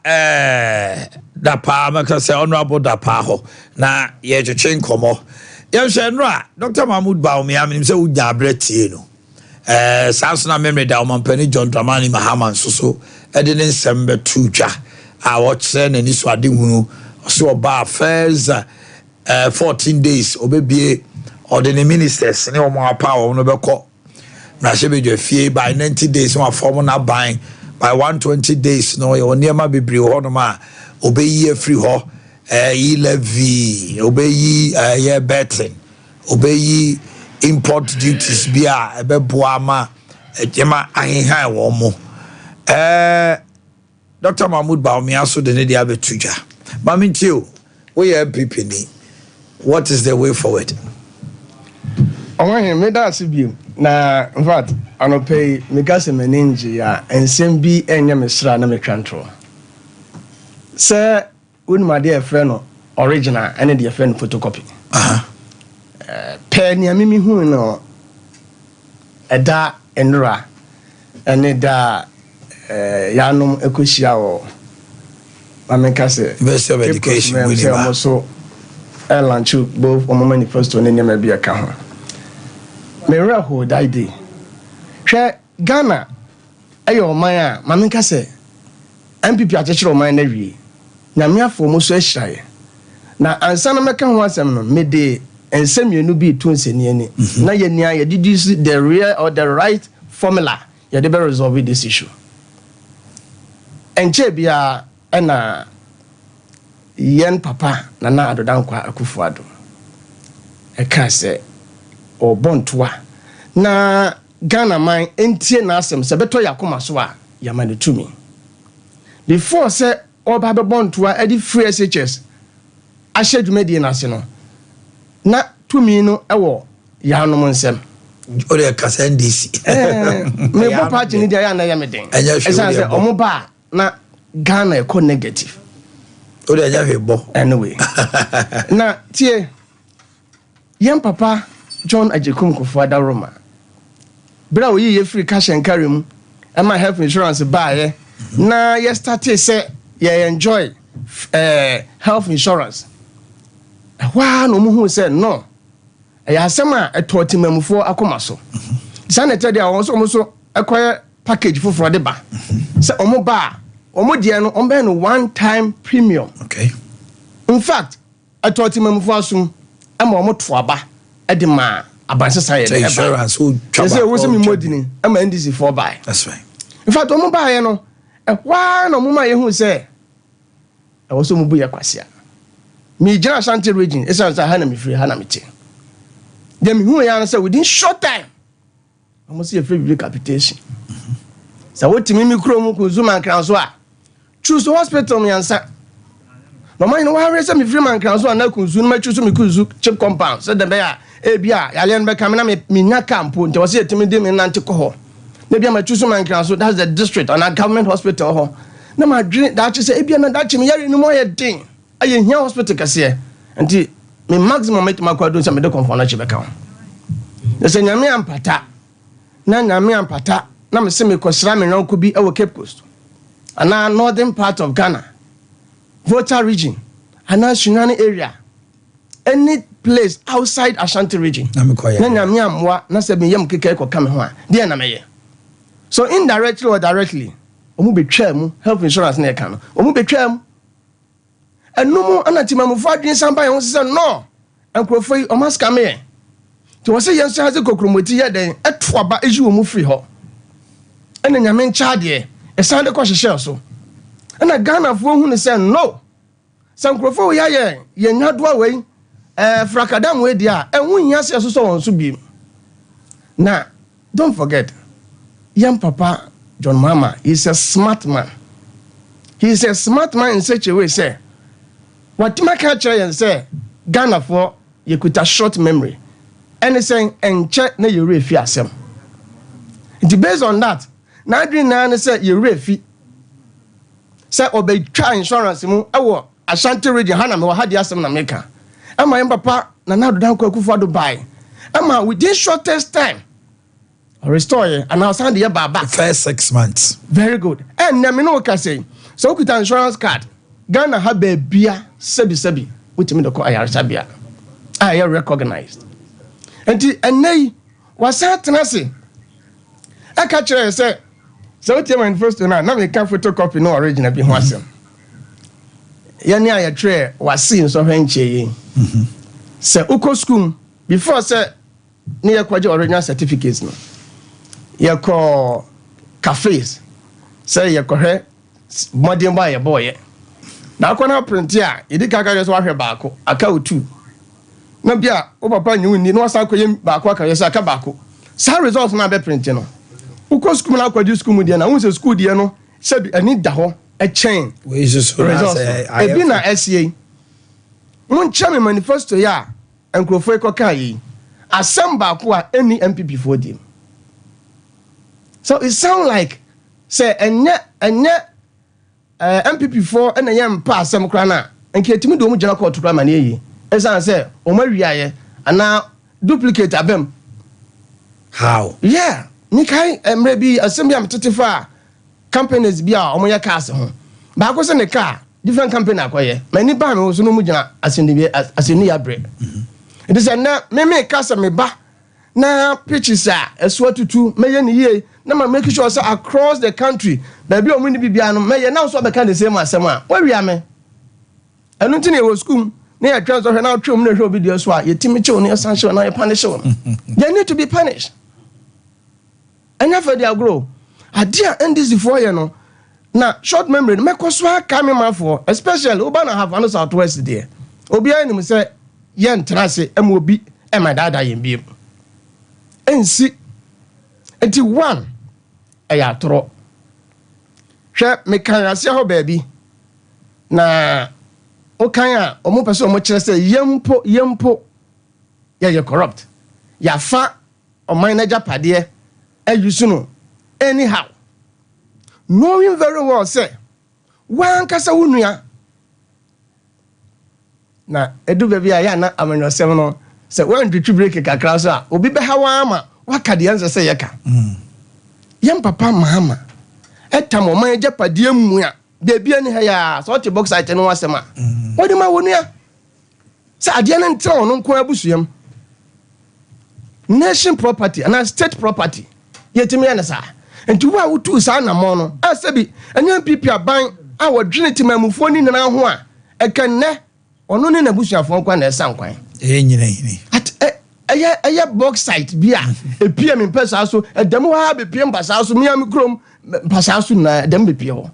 da pa maka say honorable da pa ho na ye twetwe nkomo. Ye hwe nra Dr. Mahmoud Baumia me say unya abreti no. Sanso na memory da omampani John Dramani Mahama so e de nsem betu twa a wo kire na ni so ade hunu so oba first 14 days obebie ordinary ministers ne omo apa wo no beko na shebe fie by 90 days one form na buying by 120 days no your niema bebre ho no ma obeyi free ho levy obeyi ye betting obeyi import duties bia ebeboa ma ejema ahehan wo mo Dr. Mahmoud Baumia so de ne dia betuja mami tio we MPP ni what is the way forward? Me that's bi na in fact anopay me gas meninji ya ensem bi enya me sra na me twantro se unma de friend no original ene de friend photocopy Penny, I mean, who know a da enra and a da Yanum Ecusia or Mamacase, University of Education, also airline to both on manifesto and any maybe a camera. Mera who died. Share Ghana, Ayo Maya, Mamacase, MPP at the mine every. Namia for Musu Shy. Now, and some American was midday. And some you know be twins in any. Now you near did you see the real or the right formula? You never resolve this issue. And Chebia and yen papa nana adodankwa akufuado. I can't say or bontwa. Na Ghana mine entie na asem se beto yakoma so a yamane to me. Before say or babe bontwa edi free SHS. Ahye dwumadi na ase no. Na tumi no ewo ya no monsem o de kasa NDC me bo party ni dia ya na ya meden esa say omo ba na Ghana e ko negative o de nya bo anyway na tie yam papa John Ajekum Kufuada Roma bra wo ye free cash and carry mu ama health insurance ba ye na ye start say ye enjoy health insurance. Why no mu say no ya asema etoti mamufo akoma so sanete dia won so ekoye package for de ba say omo ba omo de no ombe no one time premium. Okay, in fact etoti mamufo asum ama omo to aba e de ma abansesa ye de insurance who twaba say wo se mi modini ama NDC for buy. That's right. In fact omo ba ye no why no mu ma ye hu say e wo so mu bu ye kwasia me jara Ashanti region esa say hana me free hana me che dem who ya say within short time almost a free capitation so what me kro mu ko zuma kran so a choose hospital me answer no man no wa say me free man kran so na kunzu no ma choose me kunzu chip compound so dem be ya e bia ya le be kam na me nya campo nte was etimi de me nante ko ho na bia ma choose man kran so that's the district on a government hospital ho na ma dream that say e bia na that me yare no mo ye din aye hia hospital kase enti me maximum make my kwado say me de confirm na chebe kan na say nyame ampata na me se me kwasra me nwanko bi e wo Cape Coast ana northern part of Ghana Volta region ana Sunyani area any place outside Ashanti region na nyame amwa na se me yam keke ko kam ho a de na me ye so indirectly or directly omu betwa mu health insurance na e kan no omu betwa mu enumu anatima mu fadwin samba ye se no ankrofoi o maska me to wo se yenso haze kokromoti ye den eto aba eji wo mu free ho ena nyame ncha de e sande ko hyehyɛ so ena Ghana fo hu ne se no sankrofo ya ye nyadoa wei frakadam we dia enhu hia se so won so bi na don't forget young papa John Mama is a smart man. He is a smart man in such a way say what my catcher and say Ghana for you could a short memory and saying and check na you refi asem it based on that na dream na say you refi say obey try insurance mu ewo Ashanti region hana me ha dia asem na meka ama yam papa na do dan kwa Kufuado buy ama within shortest time restore and now send the baba first 6 months very good and na me no ka say so with insurance card Ghana have a bia sebi which me the call Ayarabia I recognized and nay was certain say I catch her say so what you first to now me can photocopy no original be wasem yani aye tray was seen so henche say uko school before say near kwaje original certificates no you call cafes say you call modern buy a boy na akona print ya idika ka yeso ahwe baako aka otu na bia o papa nyu ni no asa koye baako aka yeso aka baako sa results na be print no uko school na kwaju school mu dia na won school dia no se bi ani da ho e chain we just e bi na SCA mun chame manifesto ya enkrofo ekoka yi asem baako a any MPP for them so it sound like say enye MPP4 and yam pass some crana and ketimi do mu jana court crana na yi esan say o ma wiaye ana duplicate abem. How? Yeah, Nikai maybe assembly am tetifa companies bi a omo ya cars ho. Ba ko se ne car different company akoye. Many ba me so no mu gina aseni ya bre. It is na me cars me ba na pitches a eso atutu meye ne ye na ma make sure say across the country baby omo ni bibia no meye na so be kan the same asem a wa wia me. Enu nti na e wo school na ya transfer na twom na hwe obi de so a yetimi chew na sanction na punish you. They need to be punished. Anya for their grow. Adia NDC for you no. Na short memory me kwso aka me manfo especially oba na have no southwest there. Obi anim say ye ntrase em obi e my dada yem biem. Ensi enti one eya toro. Hwe me kan ase ho baabi. Na o kan a omo pese omo kire say yempo ye corrupt. Ya fa o manager pade you know, anyhow, knowing very well, say, one casa unia. Na edu baby, I na ameno seven. Say, when did you break a crasa? Obi behawama, what can the answer say? Yaka, young papa, Mahama, at time of my japadium muya, baby and hair, sort of box I tell was a man. What am I unia? Say, I didn't tell no quabusium. Nation property and state property. Yetimi anasa enti wa wutu sa na mo no asabi anya pipi aban a wodwene timamufo ni nana ho a ekanne ono ne nabusuafo kwa na esa nkwan nyina at aya box site bia epia me pesa so edam ha be pia mbasa so mia me krom mbasa so na edam be pia ho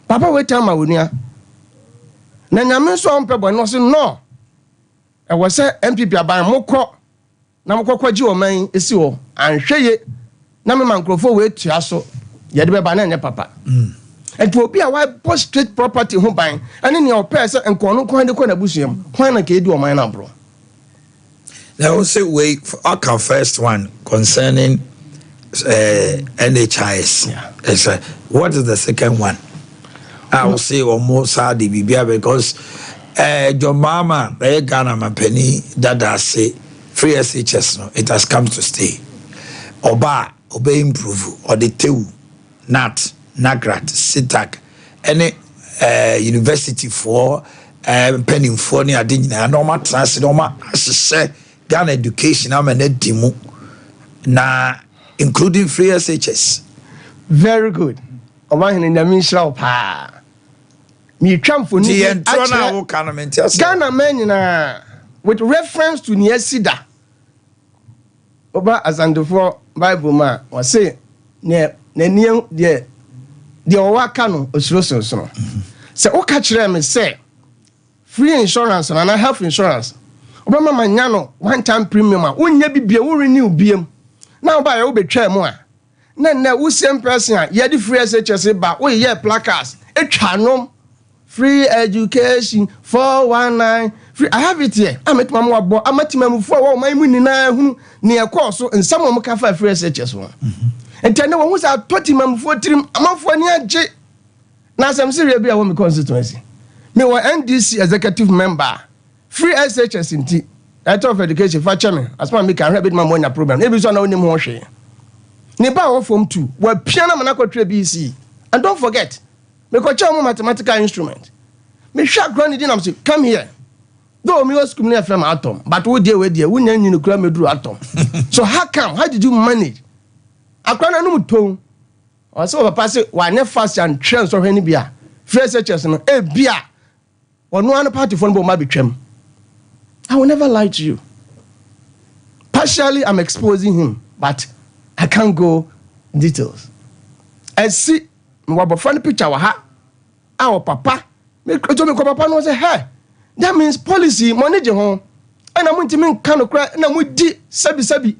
papa we tell ma wonia na nyame so on pebo no so no e wo se MPP aban mokọ na mokọ ji o man esi ho anhweye na me mankrofo we tua so ye de be ba na nye papa enti obi a why post street property ho ban ane ne o pese enko no kwan de ko na busuam kwan na ka edi o man na bro. Now also we our first one concerning NHIS. Yeah. What is the second one? I will say almost sad because your mama Ghana Mapeni Dada say free SHS no it has come to stay. Oba obey improve or the TEU, NAT, NAGRAT, SITAC, any university for penning for near Adina, normal trans, normal as Ghana education, I'm an edimu na including free SHS. Very good. Oba in the ministry pa. Me tram for Ghana men na with reference to Niesida. Oba azandofo Bible ma was say ne de owaka no osuro. Say o ka kire me say free insurance and health insurance. Oba mama nya no one time premium a wonya bibia wo renew biem. Na oba ye wo betwa mu a. Na wo same person a ye di free SHS ba wo ye placards etwa nom free education 419 free. I have it here. I'm at mama bo amatimamu for wo man mu nina hunu ne ekoso nsam mo ka fa free SHS one. And tell no one who's at 20 mam for trim amafo ni age. Na sam serious be a wo me constituency. Me wa NDC executive member free SHS inti Head of Education for chairman as man me can help my money program. Every so na onim ho hwe. Ne ba wo form 2 wa piano man akotwe BC. And don't forget me ko chairman mathematical instrument. Me hwa grani di na say come here. Though me was school near from atom, but we deal with you, we need to cram me atom. So how come? How did you manage? I can't know tone. Or so pass it, why never fast and trends or any beer. First, such no a beer or no other party phone will be trim. I will never lie to you. Partially, I'm exposing him, but I can't go details. I see what funny picture our papa. Me papa no say, hey. That means policy manage home. And I'm going to mean kind of cry and I'm with D sabi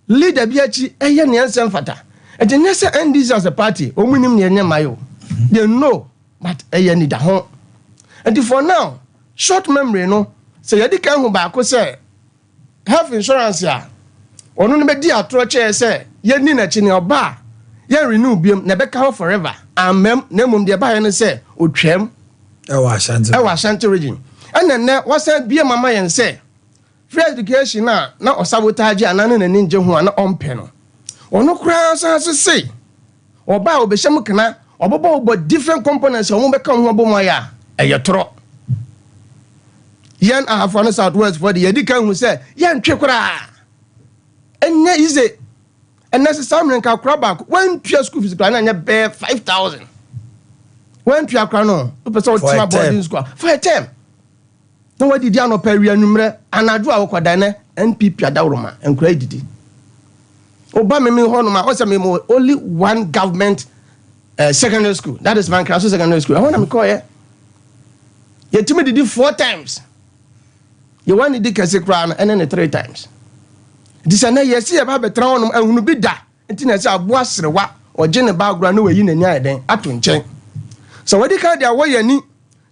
leader biachi eye ne ansem fata. And the next end this as a party, omunim ne mayo. They know but eye need home. And for now, short memory no say yedi kan ho ba ko say health insurance ya. Ono ne be di atro che say ye ni na chi ne oba. Ye renew biem na be ka forever. Amem na mum de ba ye no say otwam. Ewa Ashanti region. And then was said be a mama and say free education na osabotage anane na ninje ho na ompe no ono kura so say oba obehye kana obobo different components o mo beka ho obo ya eyetoro yan ahafo no southwest for the yedika hu say yan twe kura enye ize unnecessary nka kura back when pure school fees plan na be 5,000 when pure kura no person tima boarding school for a term no what did you no pay anumre anadwo a wokoda ne NPP adawroma enkura didi oba me ho no ma o say me only one government secondary school, that is my class secondary school. I want to call it. You tell me did 4 times. You want to do kase crown and then 3 times. This is na yes about betra and unu bi da. Nti na say aboa serewa or gene background no we yin anya den ato nchen. So what they call their way ni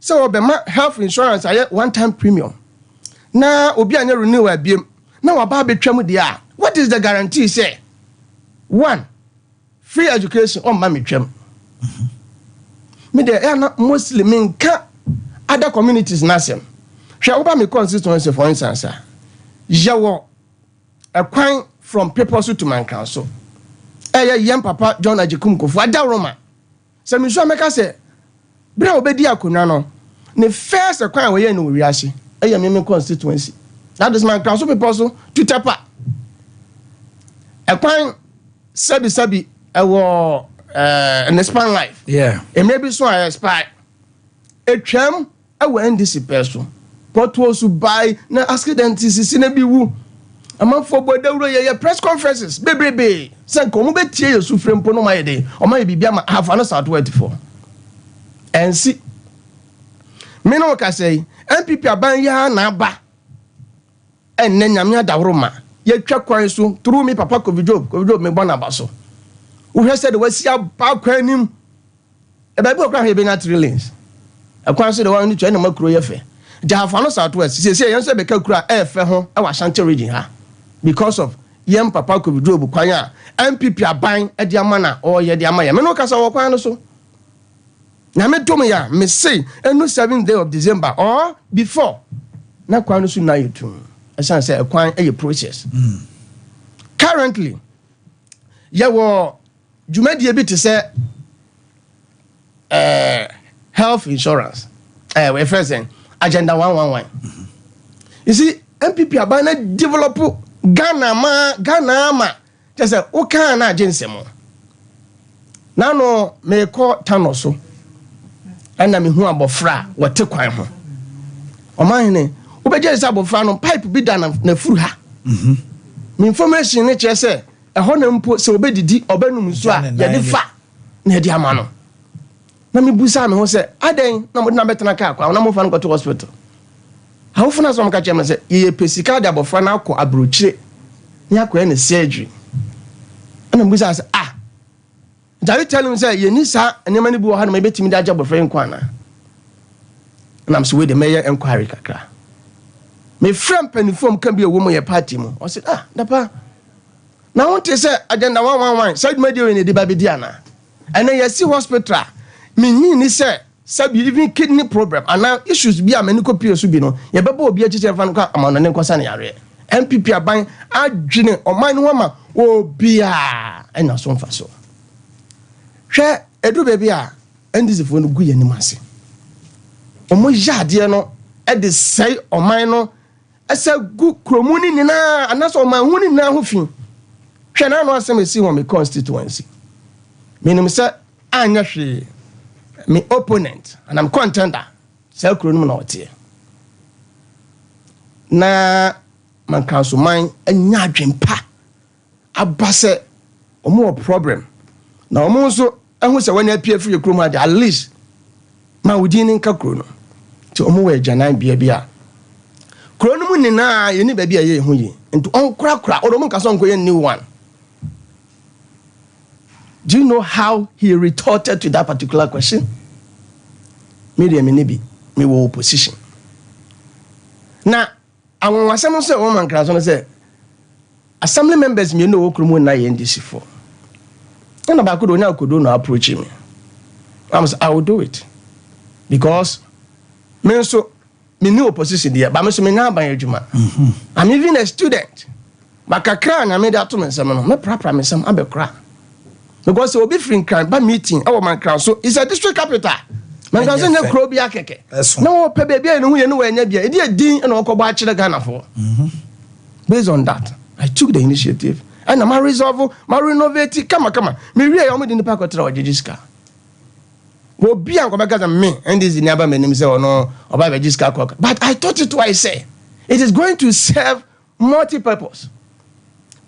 so obema health insurance aye one time premium. Na obi anya renew abiem. Na wa ba betwam dia. What is the guarantee say? 1, free education on mami twam. Me there na Muslim in other communities nasem. Hwe oba me constituency for instance. Yawo a kwan from People's to man council. Yem papa John Ajikum ko for Roma. Se me so meka se bra obedi akonnwa no. Ne first kwan we ye no wiase. Me constituency. That is my council people so to tapa. A kwan sabi an expand life. Yeah. And maybe so I expire. A tram I will end this person. But was to buy na accident is in a biwu. A month for boy press conferences. Baby. San come be tie you sufrem pono my day. Or my be have an southwest for. And see. Me no ka say NPP aban ya na ba. En nyamia da roma. Ye twa kwan so through me papa Covid me bona baso. We said we see about kwanim. E ba bi okra he be na trillions. E kwan so the one to any makro ye fe. Jafano southwest say yen say be ka kura e fe ho e wa Ashanti region ha because of yem papa Covid kwan a NPP aban e de amana o ye de amaya. Me no kasa wo kwan no so. Na me dom ya me say enu 7th day of December or before na kwan no so na yetu. I say a kwan a process. Currently yawo jumadi bi to say health insurance we first agenda 111. You see MPP abana develop Ghana ma just say o kan na agensemo na no me call tanoso ana me hu abofra wote kwan ho o man ne obeje say abofra no pipe bi da na furu ha me information ne che say ehọ na mpo se obedidi obenum so a ye de fa na de ama no na me busa me ho se aden na mo na betena ka kwa na mo fa no to hospital how funa so mo ka che me se ye pesika de abofra na akọ abrochire ni akọ na surgery na busa se Jari tell him say ye ni sa enema ni bi wo ha na me betimi de agya abofra nkwa na am so we de mayor inquiry kakra me friend penifom kan bi e wo mo ye party mo o say dapa na won te say agenda 111 side media we ne de babedi ana and then you see hospital me ni say sabi even kidney problem and now issues bi a mani copy so bi no ye beba obi achiche fa no ka amana ne nkosa ne yare MPP aban adwene oman no ma obi a ena so mfa so hwe edu baby a ndisi fo no gu ye ni mase omo yade no e de sei oman no asa gu kromuni ni na anaso oman hu ni na ho fi hwe na no asem esi won me constituency menim say anya hwe me opponent and I'm contender say kronum na otie na man council man anya adwempa abase omo problem na omo so ehu se wani apia free krom at least ma wudi ni nka krono ti omo we agyanan bia kronum ni na ye ni ba bia ye hu yi nti onkrakra odo nka so nko ye new one. Do you know how he retorted to that particular question? Medium maybe me wo opposition. Now, I want to say woman can say assembly members me know okrumu na NDC for. And about could no approach me. I will do it. Because me so me new opposition there, but me now by adwuma. I'm even a student. But kakra na me that to me some no, me pra me some abekra. Because obi free crime by meeting our man crown. So it's a district capital. Man can say na kro bia keke. No pe baby no hu ye no anya bia. E dey din na okobo a kire Ghana for. Based on that, I took the initiative and I'm resolve, my renovate, come. Me really am in the park hotel or Jijiska. Will be a go me and this never my name say or no or by Jijiska cock. But I thought it why say it is going to serve multi-purpose.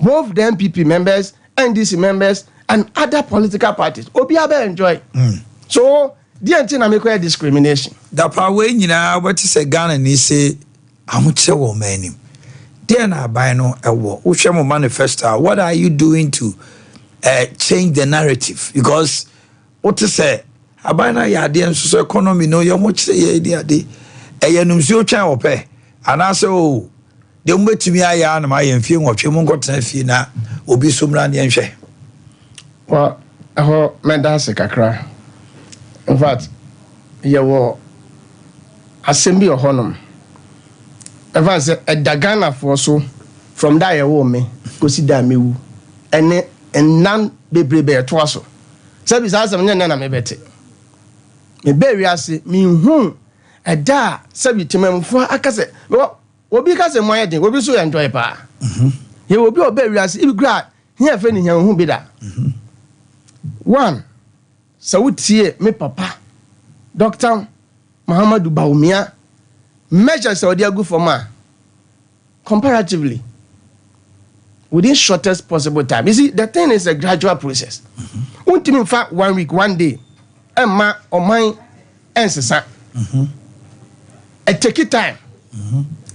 Both the MPP members, NDC members, and other political parties. Obiabe enjoy. So the antina make a discrimination. The power in what is a Ghana and he say I'm much a woman. Then I buy no Ushamo manifesto. What are you doing to change the narrative? Because what to say, I buy na yadi and so economy no you much say yadi. Numsio chan ope. And I say oh the umbe to me I am my infing of Chimungo Tenfina will be sumran yanshe. Well, I hope Medase Kakra. In fact, you will assembly of honor. Advance a Dagana for so from that you me go see that me and none be brave to us. Service as a nana me bete. Me bury us me whom a da sabi to me for akase. Well, because my head will be so enjoy pa. He will be a bury us if grad here finding him who be that. One, so would see me papa, Dr. Muhammadu Baumia. Measures are good for ma. Comparatively, within shortest possible time. You see, the thing is a gradual process. In fact, 1 week, 1 day, and ma or mine answers. It take it time.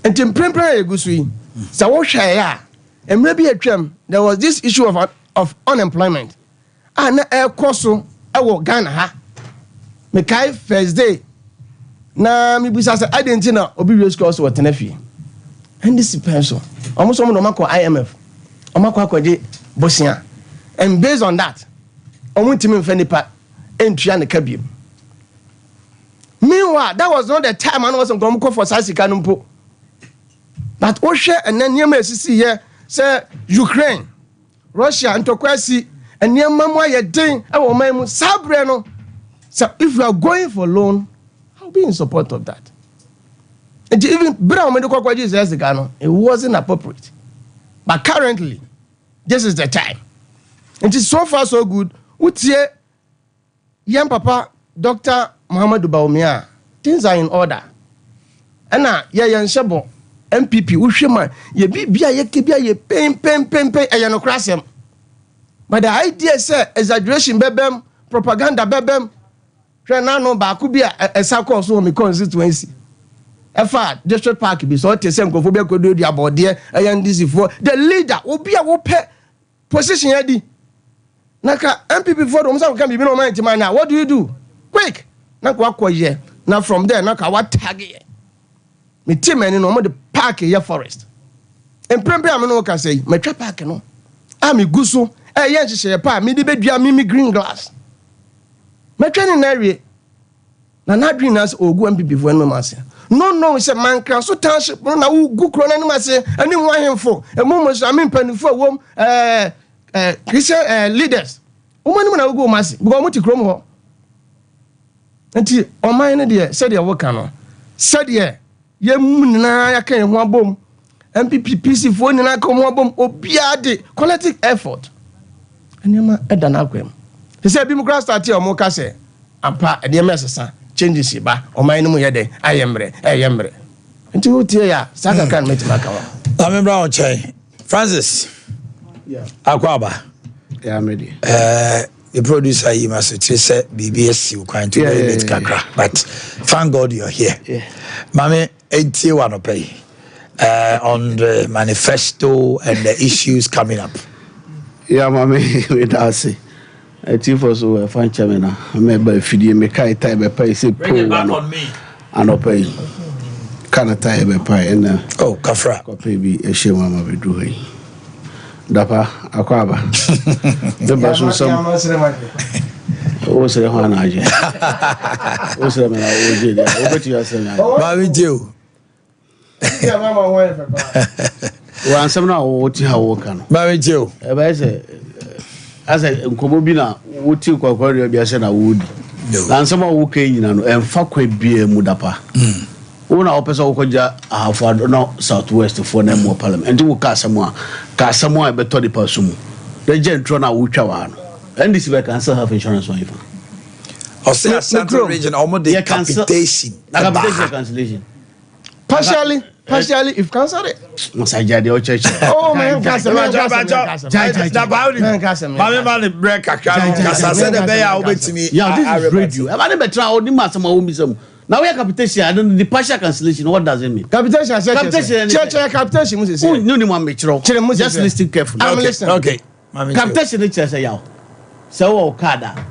And to prepare a good sweet. So what share and maybe a trim. There was this issue of unemployment. And a course I will Ghana ha. Mekai first day. Na mi bisa say I didn't know obi raise course what tenafi. And this depends on almost someone no IMF. Omako akwaje Bosnia. And based on that, omuntimi mfa nipa entua ne kabiem. Meanwhile, that was not the time I was going for Sasika Numpo. But Osha and then Yema see here say Ukraine, Russia and Tokwesi and Yamama Yadin our man Sabreno. So if we are going for loan, I'll be in support of that. And even Brown Medical College says it wasn't appropriate. But currently, this is the time. It is so far so good. Utie young papa Dr. Muhammadu Baumia, things are in order. And now, yan shabo MPP, Ushima, ye bibia ye kibia ye pain, ayanokrasem. But the idea is exaggeration bebem, propaganda bebem, Trenano Bakubia, a circle so me constituency. Efa district park be so te sem kofobia kodo di abode ayandisi for the leader obi a wo pe position yadi naka MPP for them say can be no mind now what do you do quick naka wakoye na from there naka what tag ye me team any no mo the park ye forest emprempe am no ka say me twa park no am guso ye nhihye pa me di bedua me green glass me twa ni na wie na green as ogu MPP for no mase no it's a man can so township no na gu kro na ni mase ani ho ahemfo e mo so am mpanifo wom Christian leaders umani na gu mase because mo ti kro mo ho nti oman ne de said ye work no said ye munina ya kan ho abom MPP PC fo ni na kan ho abom obia de collective effort anima eda na akwem he say bi mo class start o mo ka say ampa e de mesesa changes ba o man no yede ayembre nti utie ya saka kan metima ka wa amembra on chai Francis akwaba medi the producer you must say BBS you quite to bit kakra but thank God you're here mame entie one pay on the manifesto and the issues coming up mame we da say for so fan chairman me ba fidie me kai tai be pay say pro one and pay kana tai be pay na kafra ko pay bi e she mama be do yi dapa akwaba de ba so sam o se ho na aje o se me na o je de o beti ya se na ba mi je o mama why papa wan some na wo ti ha wo ka no Mami Joe. e ba say as nkomo bi na wo ti kwakwari bi ase na wo di na some wo ka yina no emfa kwa bia mu dapa wo na opesa wo koja afo no southwest for na mu parliament ndi wo ka asemo e beto de pasumu the gentro na wo twa wa no and this we cancel health insurance one if Or say a central region almost the capitation. Cancellation. Partially if cancel it. Masaja de church. Oh man, cancel. Mami break akra said the bear obet me. Yeah, this is radio. I want better only masama wo misam. Now we are capitation, I don't the partial cancellation. What does it mean? Capitation, capitation must say. No one make just listen carefully. I'm listening. Okay. Capitation it say yaw. So okada.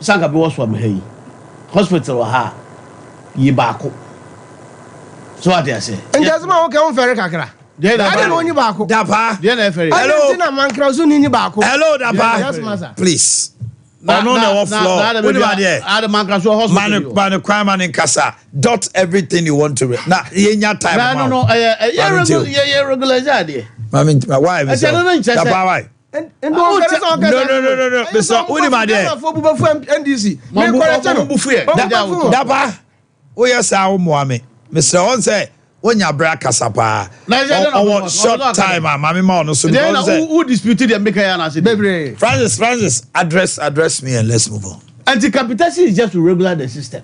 Sanga bi was from hey. Hospital ha. Yi baako. So what they say? And just ma okay on ferry kakra. I don't know ni baako. Dapa. Hello. Na man kra so ni baako. Hello Dapa. Yes master. Please. No floor. What about there? Ada man kra so hospital. Man crime man in casa. Dot everything you want to read. Now yenya time. No. Regular there. Mami why? Dapa why? No. Mr. Unima there. NDC. Dapa. Oh yes, I Moame. Mr. On say when you break kasapa. On short time, Mami Mono. So who disputed the maker and I said, Francis, address me and let's move on. Anti-capitation is just to regulate the system.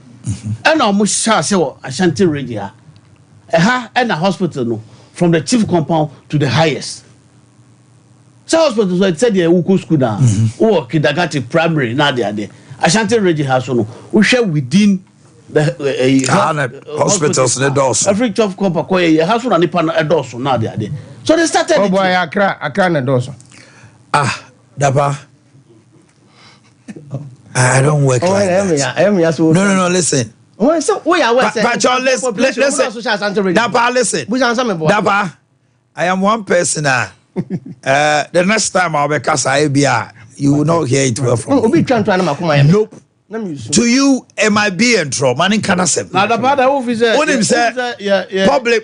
And almost shall say Ashanti radio. And a hospital no from the chief compound to the highest. So hospitals were said there who school down or kindergarten primary now they are there. Ashanti Reggie has no we share within the hospitals the doors. Every chief compound has one nipan a doors now they are there. So they started. Oh boy, Accra na doors. Dapa. I don't work like that. No, listen. Oh, so we are what? Listen. Dapa, listen. Dapa, I am one person. The next time I'll be Casa Abia, you will not hear it well from me. Nope. To you, it might be in trouble. Man, can I say? Now the part of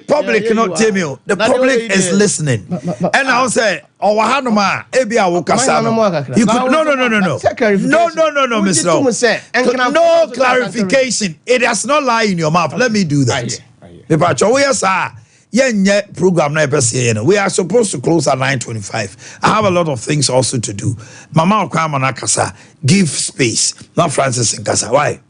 public cannot tell me. The public is listening. And I'll say, oh, Hanuma, Abia will Casano. You could no, Mr. No clarification. It does not lie in your mouth. Let me do that. Program we are supposed to close at 9:25. I have a lot of things also to do. Mama Okwamanakasa, give space. Not Francis in Casa. Why?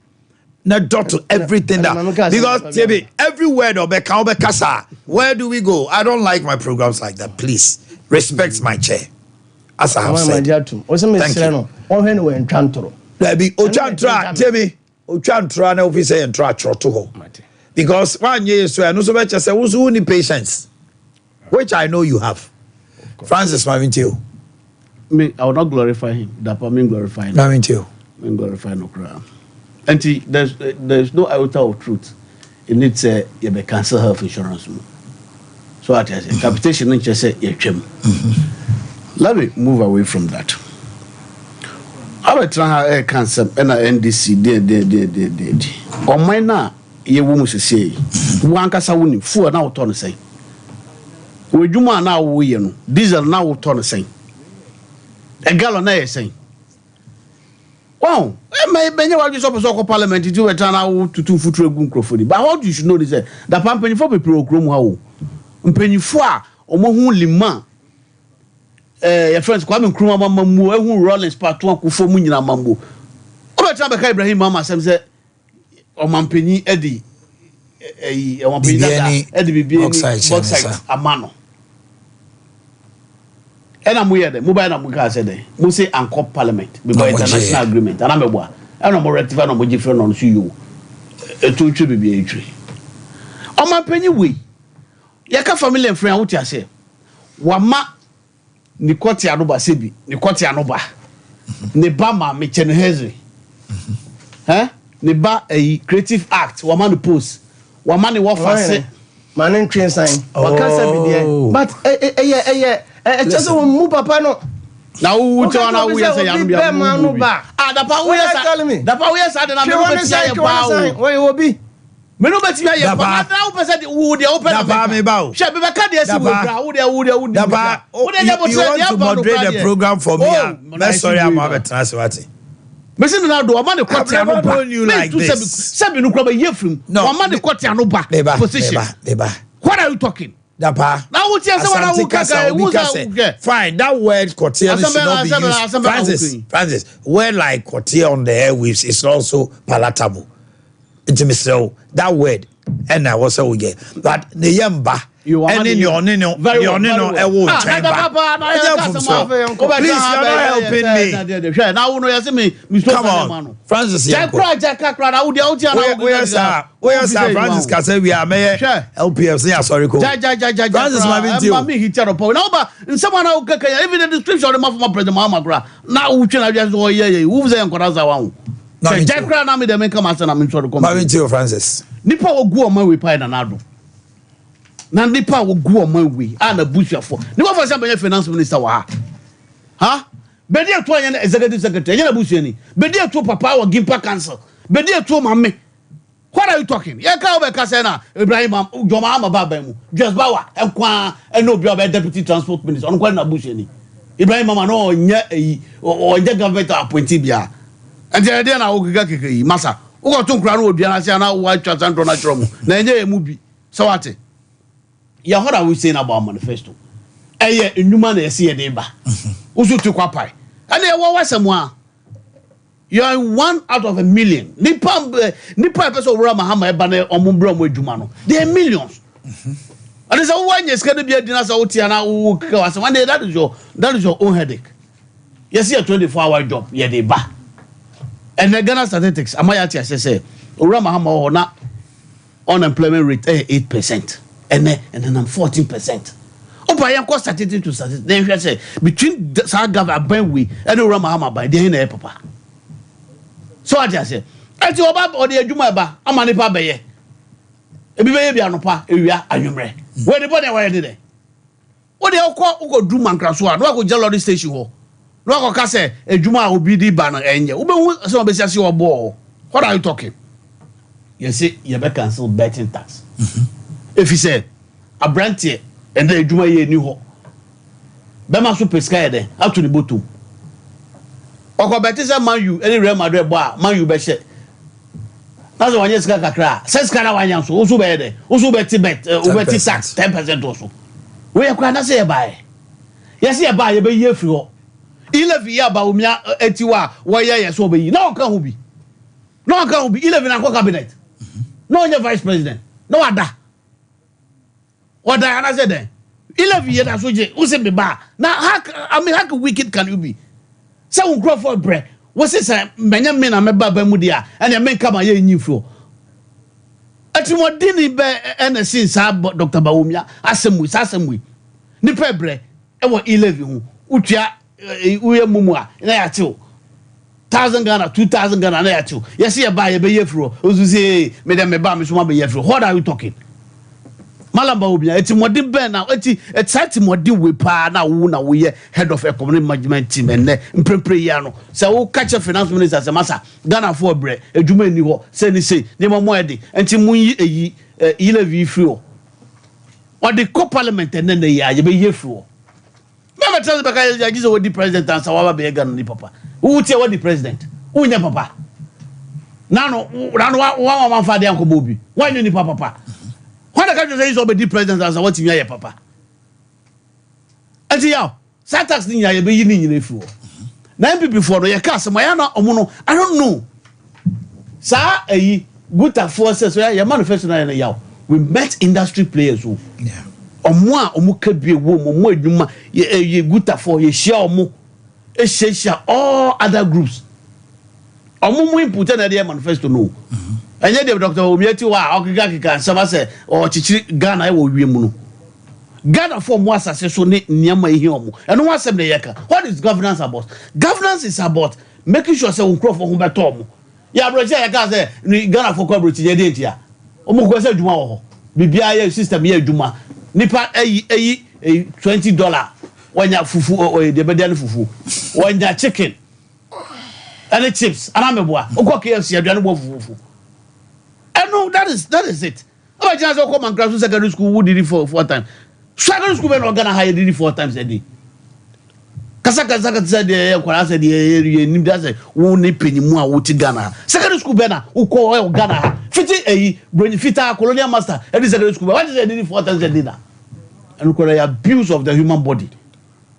Not dot to everything that because TB, every word of Bekasa. Where do we go? I don't like my programs like that. Please respect my chair. As I have said. Thank you. There be Ochantra, TB, Ochantra, no officer and Tracho. Because 1 year so I know so much as who's only patience, which I know you have. Francis Mavintil. Me, I will not glorify him. That I mean glorify him. Mavintil. I glorify no crime. And there's no iota of truth. It needs you be cancel health insurance. So I say capitation and just say Let me move away from that. I will try a cancer and a NDC de. On my now. Ye woman say, one cassa winning, 4 now ton say. We do man now, we know, diesel now ton say. A gallon air saying, wow, may be you just up a parliament to do a turn out to 2 foot room. But how do you should know this? The pumping for people groom how. Penny 4 or more lima. Your friends come and crew mamma who rollins part 1 for Munina Mambo. Over time, Ibrahim Mama said. O mampeni edi o mampeni edi bibi bauxite amano ena mo yede mo ba na mo ka say dey mo say anko parliament because international agreement ana mebo ena mo rectify na mo gifre no so you etu twi bibi etwi o mampeni we ya ka family and friend wuti ase wa ma ni kwoti anoba sebi ni kwoti anoba ne ba ma me chen hezri ne ba a creative act woman post woman what fast man in train sign what can say be there but just move papa no now who to na we say am bia da pa we say na me say where you will be me no beti ya ye pa na wo pese de wo de open Dapa me ba o. She be ka de esi wo bra wo de Dapa, you want to moderate the program for me? I'm sorry, I'm a transferati. Mesin na do amane kwati anu ba. You like this. Sebi no kura ba yefrim. Amane kwati anu ba. Position. What are you talking? Dapa. Now what you say when I kaka fine, that word courtier should not be used. Francis, word like courtier on the airwaves is also palatable. So that word and I was so get but the yamba and in your nino please you're not helping me. Come on, Francis. Where's Francis Kase? We are mayor LPF. Sorry, Francis Mabinti. Someone even the description of the mouth President Mahama. Now we can just go here. Who's saying Koraza? Jack na me dem come asa na me ntoro come. Mabinti Francis. Nipa ogu o man we pai na nado. Na nipa ogu o man we ana busuafo. Nipa for example finance minister wa ha. Ha? Bedi eto anya executive secretary anya na busuani. Bedi eto papa wa Gimpa council. Bedi eto mame. What are you talking? Ye ka obe ka say na Ibrahim Joma ama baba mu. Just bawa enkwa eno bi obe deputy transport minister. Onko na busuani. Ibrahim mama no onye o government appointee bia. And the idea na ogiga keke masa ugo to nkra no odua na sia na wa twa santro na chro mu na enye emu bi so what ya what are we saying about manifesto eye enuma na ese ye de ba usu tu kwa pai and e wo wasem a you are one out of a million nipa person owura mahama e ba na omumbra omu adwuma no there are millions and is a one yeska de bia dina sa otia na wo ka wasem one day that is your own headache yes a 24-hour job ye de ba. And the Ghana statistics, Amayati say, Mahama na unemployment rate 8%, and then I'm 14%. Oh, by your cost statistics to statistics. Then you say between Sagav Benwi and Mahama by the end papa. So I just say, at your bab or the Jumaba, Amanipa Baye. A baby anopa, area, Ayumre. Where the body where did they? What they all call Ugo Duman Krasua, no go jello station hall. No go say a Juma will be the banner and you. What are you talking? You see, you better cancel betting tax. If you say a brand here and then Juma ye new ho. Bema super sky there, up to the bottom. Oko betisa man you any Real Madrid boy, man you bet. That's one year's cry. Says Caravan, so also better. Also bet tax 10% also. We are going to say a buy. Yes, a buy a year for 11 years ba umia etiwa wa ya so be na o kan ho bi 11 na cabinet no onye vice president no ada ana said then 11 years na so je o se me ba na how wicked can you be say un grow for bread we say menya me na me ba mu dia and me nka ma ye nyifro atimodini be na sin sa Dr. Bawumia asemu ni pebre e wo 11 hu utua uye mumua na ya tiw 1000 Ghana 2000 Ghana na ya tiw yes ye ba ye be yefro ozuze me dem me ba me so ma be yefro what are you talking malamba obia etimodi ben na etimodi we pa na wo ye head of economic management team enne mprempre ya no se wo catch finance minister se masa Ghana for bre edwuma ni ho se ni se ni mo ede enti mun yi eyi 11 free o the co-parliament enne na ya ye be yefro. Mama tell the guy Jesus what the president and Sawaba be Ghana ni papa. Who tell what the president? Who nya papa? Nano one man father uncle Bobby. Why you ni papa? When the country says obey the president and what you ya papa. Enti yaw, sa tax ni ya be yini nyina fu. Na MPP for no ye ka se my na omo no I don't know. Sa eyi Guta forces ya manifesto na yaw. We met industry players who. Yeah. Omo ka bie wo mo adwuma ye Guta for ye share omo e share all other groups omo mo input na dey manifesto no enye dey Dr. Omieti wa okika sama se o chichiri Ghana e wo wiem no Ghana for mo asase so ne niam ihe omo eno wa sem na yeka. What is governance about? Governance is about making sure say unkro for ho beto omo ya broje yeka say Ghana for corporate ye dey ntia omo ko say adwuma wo ho bibia ye system ye adwuma nipa $20 wanya fufu o de bedel fufu wanya chicken and chips ana meboa okọ KFC aduane bo fufu eno No, that is it. Oh, just come and graduate secondary school. Who did it for 4 times? Secondary school, we're not gonna hire did it 4 times a day. Kasaka said the Kwara said the Nim does it. Won't penny more what Ghana. Secondary school banner, who call Ghana. Fitting a brain fitter colonial master. Every secondary school. What is it 4 times a day? And call abuse of the human body.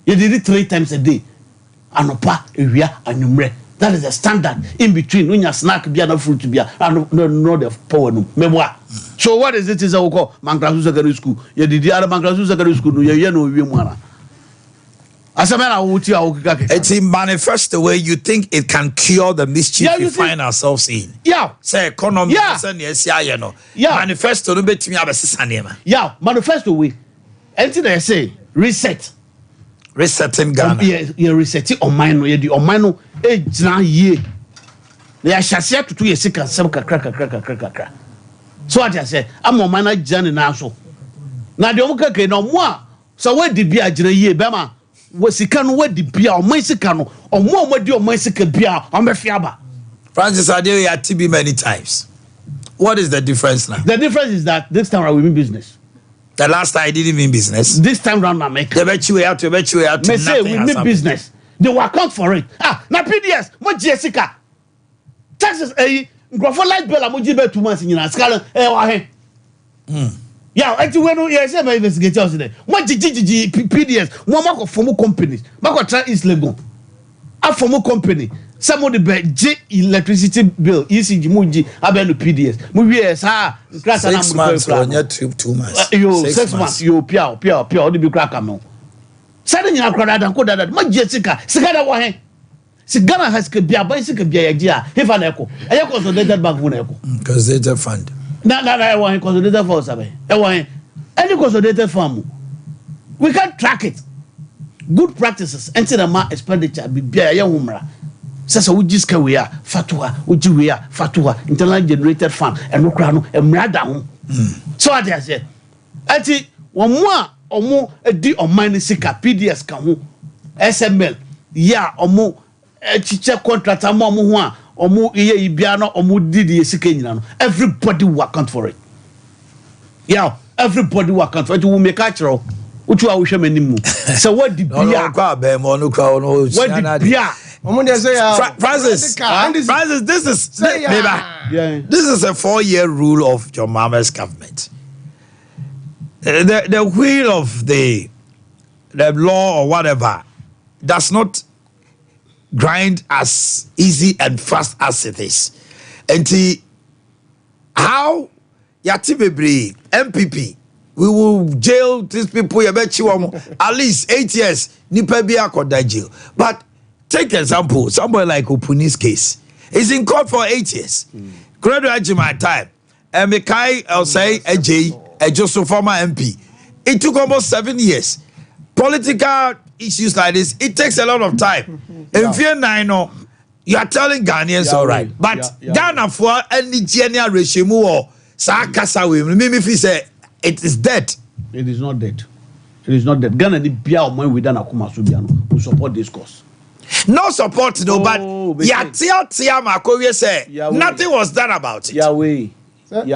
You did it 3 times a day. Anopa, area, and numre. That is the standard in between. When you snack, be enough fruit to be and no the power no memoir. So what is it? Is our call Mangrasu Secondary School? You did the other Mangrasu Secondary School. You know we want. As a man, I would tell you. It's a manifesto where you think it can cure the mischief we find ourselves in. Yeah. Say economy. Yeah. Yeah. Manifesto no bet me abesanema. Yeah. Manifesto we. Anything I say reset. Resetting Ghana. Yeah. Resetting on mine. Yeah. The on mine. Jina ye. They are shasia to 2 years. Sick and some crack. So what I say? I'm on mine. Jina na so. Na the omuka ke no mo. So where did be a jina ye bema? Wasika no wadi bia o man sika no omo omodi o man sika bia o mefiaba. Francis Ade you TB many times. What is the difference now? The difference is that this time around we mean business. The last time I didn't mean business. This time round I make. They bet you out. Me say we mean business. They will account for it. Na PDS mo Jessica. Taxes grofo light bill mo jibe 2 months nyina skala wa he. Yeah, actually, when you say my investigators today, what GGG PDS, one mark of formal companies, Marco try East Legon, a formal company, some of the J electricity bill, ECG Muji, Aben PDS, movies, 6 months, 2 months. 6 months, you pure, the big crack amount. Suddenly, I cried and called that, my Jessica, Sigara Wahe. Sigara has could be a bicycle, be a idea, if an echo, I consolidated back one echo. Because they a fund. I want consolidated for Sabe. I want any consolidated farm. We can track it. Good practices. Enter the mark expenditure. Be a young woman. Sasa ujiska we are fatua, uji we are fatua, internally generated fund, and no crown, and mrada. So I said, I think 1 more or more a D or minus sika PDS kamu SML, yeah, or more a teacher contract, a more. Omu iye ibiano omu didi esike nyina no everybody will account for it. Yeah, everybody will account for it. We make actual uchu a hwe manimu. So what the bia no kwa be mo no kwa no what the bia omu dey say Francis this is this is a 4-year rule of your mama's government. The wheel of the law or whatever does not grind as easy and fast as it is. And how Yatibebri MPP we will jail these people. You bet you at least 8 years. Nipebia could jail. But take example, somebody like Opuni's case is in court for 8 years. Graduate my time. And Mekai, I'll say a Joseph former MP. It took almost 7 years. Political issues like this, it takes a lot of time. In Vietnam, you are telling Ghanaians all right, but Ghana for any genial regime or Sakasa will maybe if he say it is dead. It is not dead. It is not dead. Ghana need bia or we done Akuma Subiano who support this cause. No support, no, but Yatia Makoye say nothing was done about it. Yahweh. Please.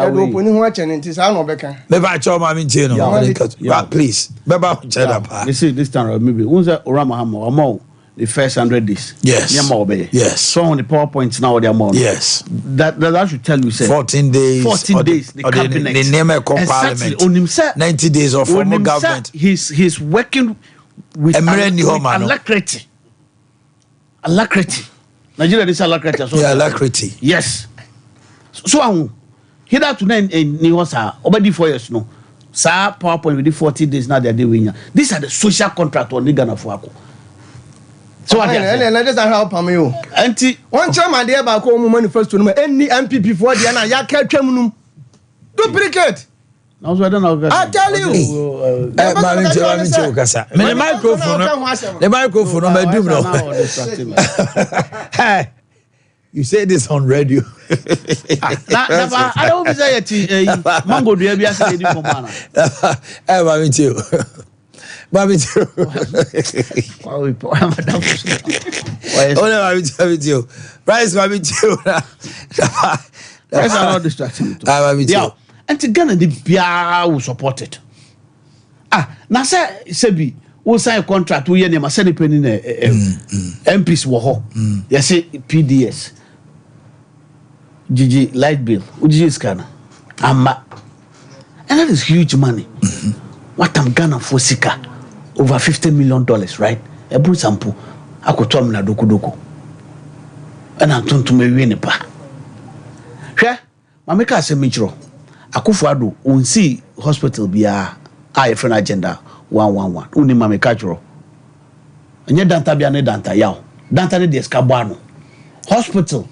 You see, this time maybe Orama the first 100 days. Yes. Yes. So on the PowerPoint now they're more. Yes. That should tell you say 14 days. 14 days. The cabinet. The name of parliament. On himself. 90 days of formal government. He's working with alacrity. Nigeria is alacrity. Yeah, alacrity. Yes. So here to then ni was already 4 years no. Sa PowerPoint within 40 days now they are doing. These are the social contract on Ghana for ako. So I just help you. Auntie, one chairman there back home manifesto no any MPP for the na ya ka twam num. Duplicate. Now so I don't know. I tell you. The microphone no. Hey. You say this on radio. I don't say it. Mango do you say it for man? Eh, Mami too. Mami too. Mami too. Price Mami too. That's not distracting. Yeah. And to Ghana, the Bia will support it. Now say Sebi, we'll sign a contract. We are never sending penny MPs woho. You say PDS, GG light bill, GG scanner, and that is huge money. What I'm Ghana for Sika over $50 million, right? A blue sample, I could tell me na doku. And I'm going to me win a pa. Sure, Mameka say Mitro. Akufo-Addo unsi hospital bia a friend agenda 111 uni mame kachro enye danta bia ne danta yaw danta ne de skabano hospital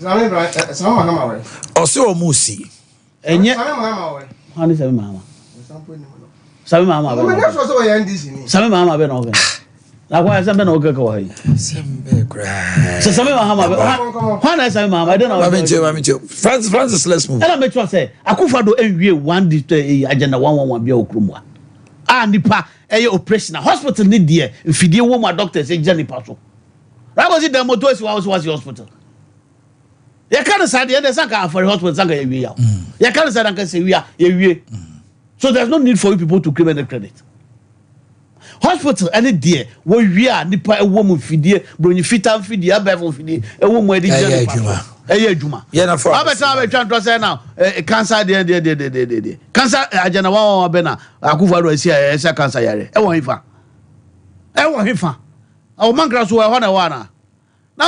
sama na mawe ose o musi enye sama mama we hani sabi mama be sabi mama be no be na kwa sabi na oge ko hai sembe kra so sabi mama be hwana sabi mama I don't know Mamicho Francis let's move ela me try say Akufo-Addo enwie one agenda 111 bia okromwa nipa operational hospital need there mfidie wo ma doctors e nipa so that was it the motor was hospital ya kan say the sanka for hospital sanka ya wie ya ya kan say danka say ya wie so there's no need for you people to claim any credit hospital any there wo wie nipa wo mu mfidie bronyi fita mfidie abefo mfidie wo mu edi nipa adwuma yeah na for abeta twan say now cancer de cancer agenda wa be na Akufo-Addo esi cancer yare e won hifa o man kra so e ho na wa na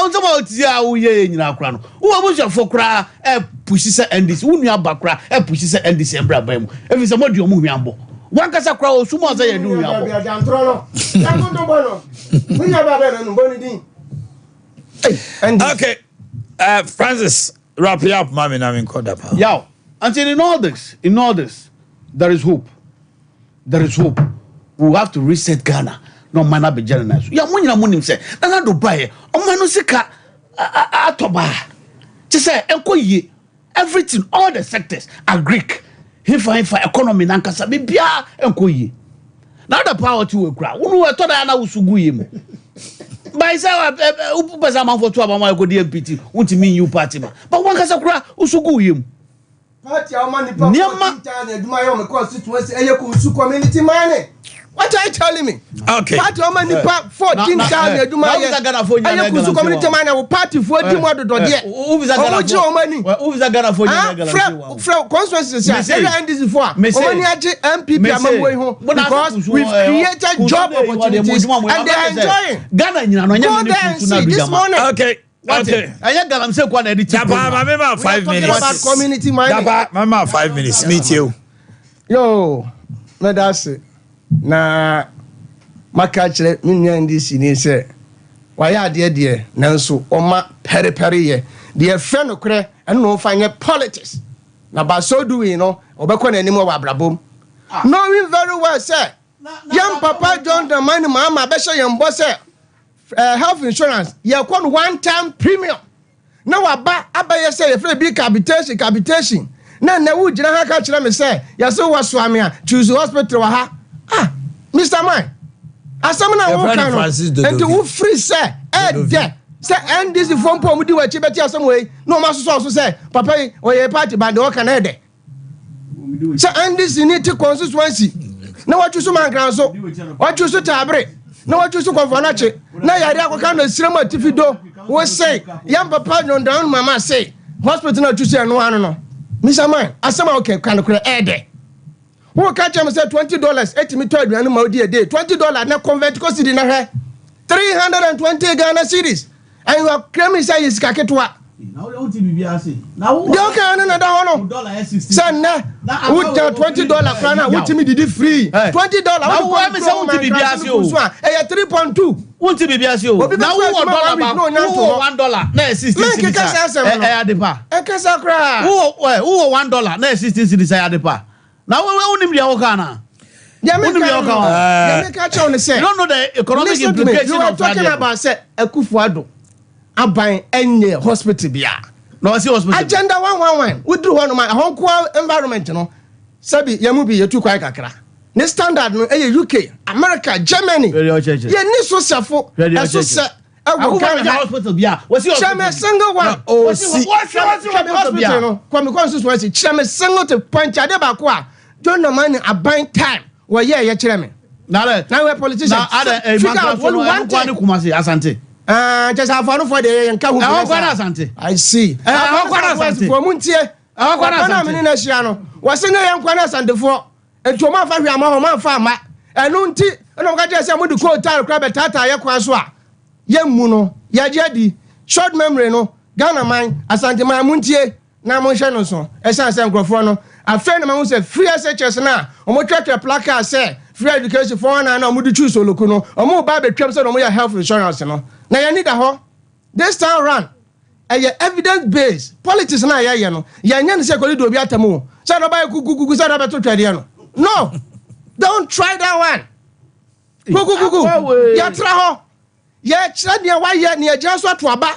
unzo ba otia wo ye nyina akra no wo bu shefo kra pushi se ndis wo nua ba kra pushi se ndis embra ba mu efi se modi omu hwiambo wan kasa kra o sumo za ye du hwiambo okay Francis wrap it up mami na min koda pa yeah until in all this there is hope we have to reset Ghana no man be generous ya munyina munim say na do bae o man no sika atoba ti say enkoyie everything all the sectors are Greek hifa economy nankasa bibia enkoyie now the power to we kra unu we to da na usuguye mu by say upasa man for 2 abama go DMPT won't mean you party man but one kasa kra usuguye mu party amani pa aduma yo me constituency eyekunsu community man. What are you telling me? Okay. Party o mani pa 14,000 aduma ye eyekunsu community man wo party for di mo dodo de who visa Ghana for constituency say NDC for omani age MPP amamwe ho because we've created job opportunities and they are enjoying Ghana nyina no nya this morning. Okay. Okay. Ghana say kwa na edit Daba mama 5 minutes about community mining. Daba mama 5 minutes meet you Yo na that's it. Na maka kire minua NDC ni say waya ade nanso oma pere ye de fe no kre eno no fanye politics na ba so doing no obekọ na animo wa abrabom knowing very well say young papa John the man mama be say yam boss health insurance ye kon one time premium na wa ba abaye say ye free big capitation na wo gina ha ka kire me say ye so waso ame a choose hospital wa ha Mr. Man, asamna wo kan no enti wo free say there say NDC from po mudi wa chibeti asam we no ma so say papa o ye party band o kan e de say NDC need to constituency na wa chusu man gran so wa chusu tabre na wa chusu konfanache na yare akoka no sirem atifido wo say yam papa no down mama say hospital na chusu eno anu no Mr. Man asama okay kan ko e de who catch him say $20 etimi to aduanu ma odi a day $20 na convert ko cedi na hwe 320 Ghana cedis and you are claiming say is kaketwa na wo ti bibia say na wo de okay na da hono say na wo $20 kra na wo timi didi free $20 wo me say wo ti bibia say o e 3.2 wo ti bibia say o na wo $1 $1 na 60 cedis e adepa e kasa kra wo $1 na 60 cedis e adepa now we nim dia okana ya make catch on say you don't know the economic implications you are talking about say Akufo-Addo aban enye hospital bia no see hospital agenda 111 we do one my honko environment no sabi yamu bi yetu kwai kakra ne standard no UK America Germany ye ni so sefo eso se hospital bia. What's your single one? Oh, see. What's hospital no? Kwame constituency. Chame single to punch ade ba ko a. Don't no man a bind time. Wo ye kyerɛ me. Now we politicians. Now figure out one Kumasi Asante. Just have fun for the nka hu. Asante. I see. Asante. For muntie. Akwana me na hia no. Wo se na ye nkwana Asante for. Entoma fa hwe ama ho man fa ama. Enu nti na mo ka je se mo de ko tal kra betata ye kwa so a. Ye mu no. Ya di short memory no. Ghana man Asante man muntie na mo hwe no so. E san se nkrofo no. Afei na ma say free SHS na. Omo twetwe placard say free education for na omo do choose oloku no. Omo ba betwem say omo ya health insurance no. Na ya need da ho. This time run. Evidence based politics na ya no. Ya nya ne say koli do obi atamu. Say no ba kukuku say no be to twede no. No. Don't try that one. Kukuku. Ya tra ho. Ya kira dia wa ya ne agya so to aba.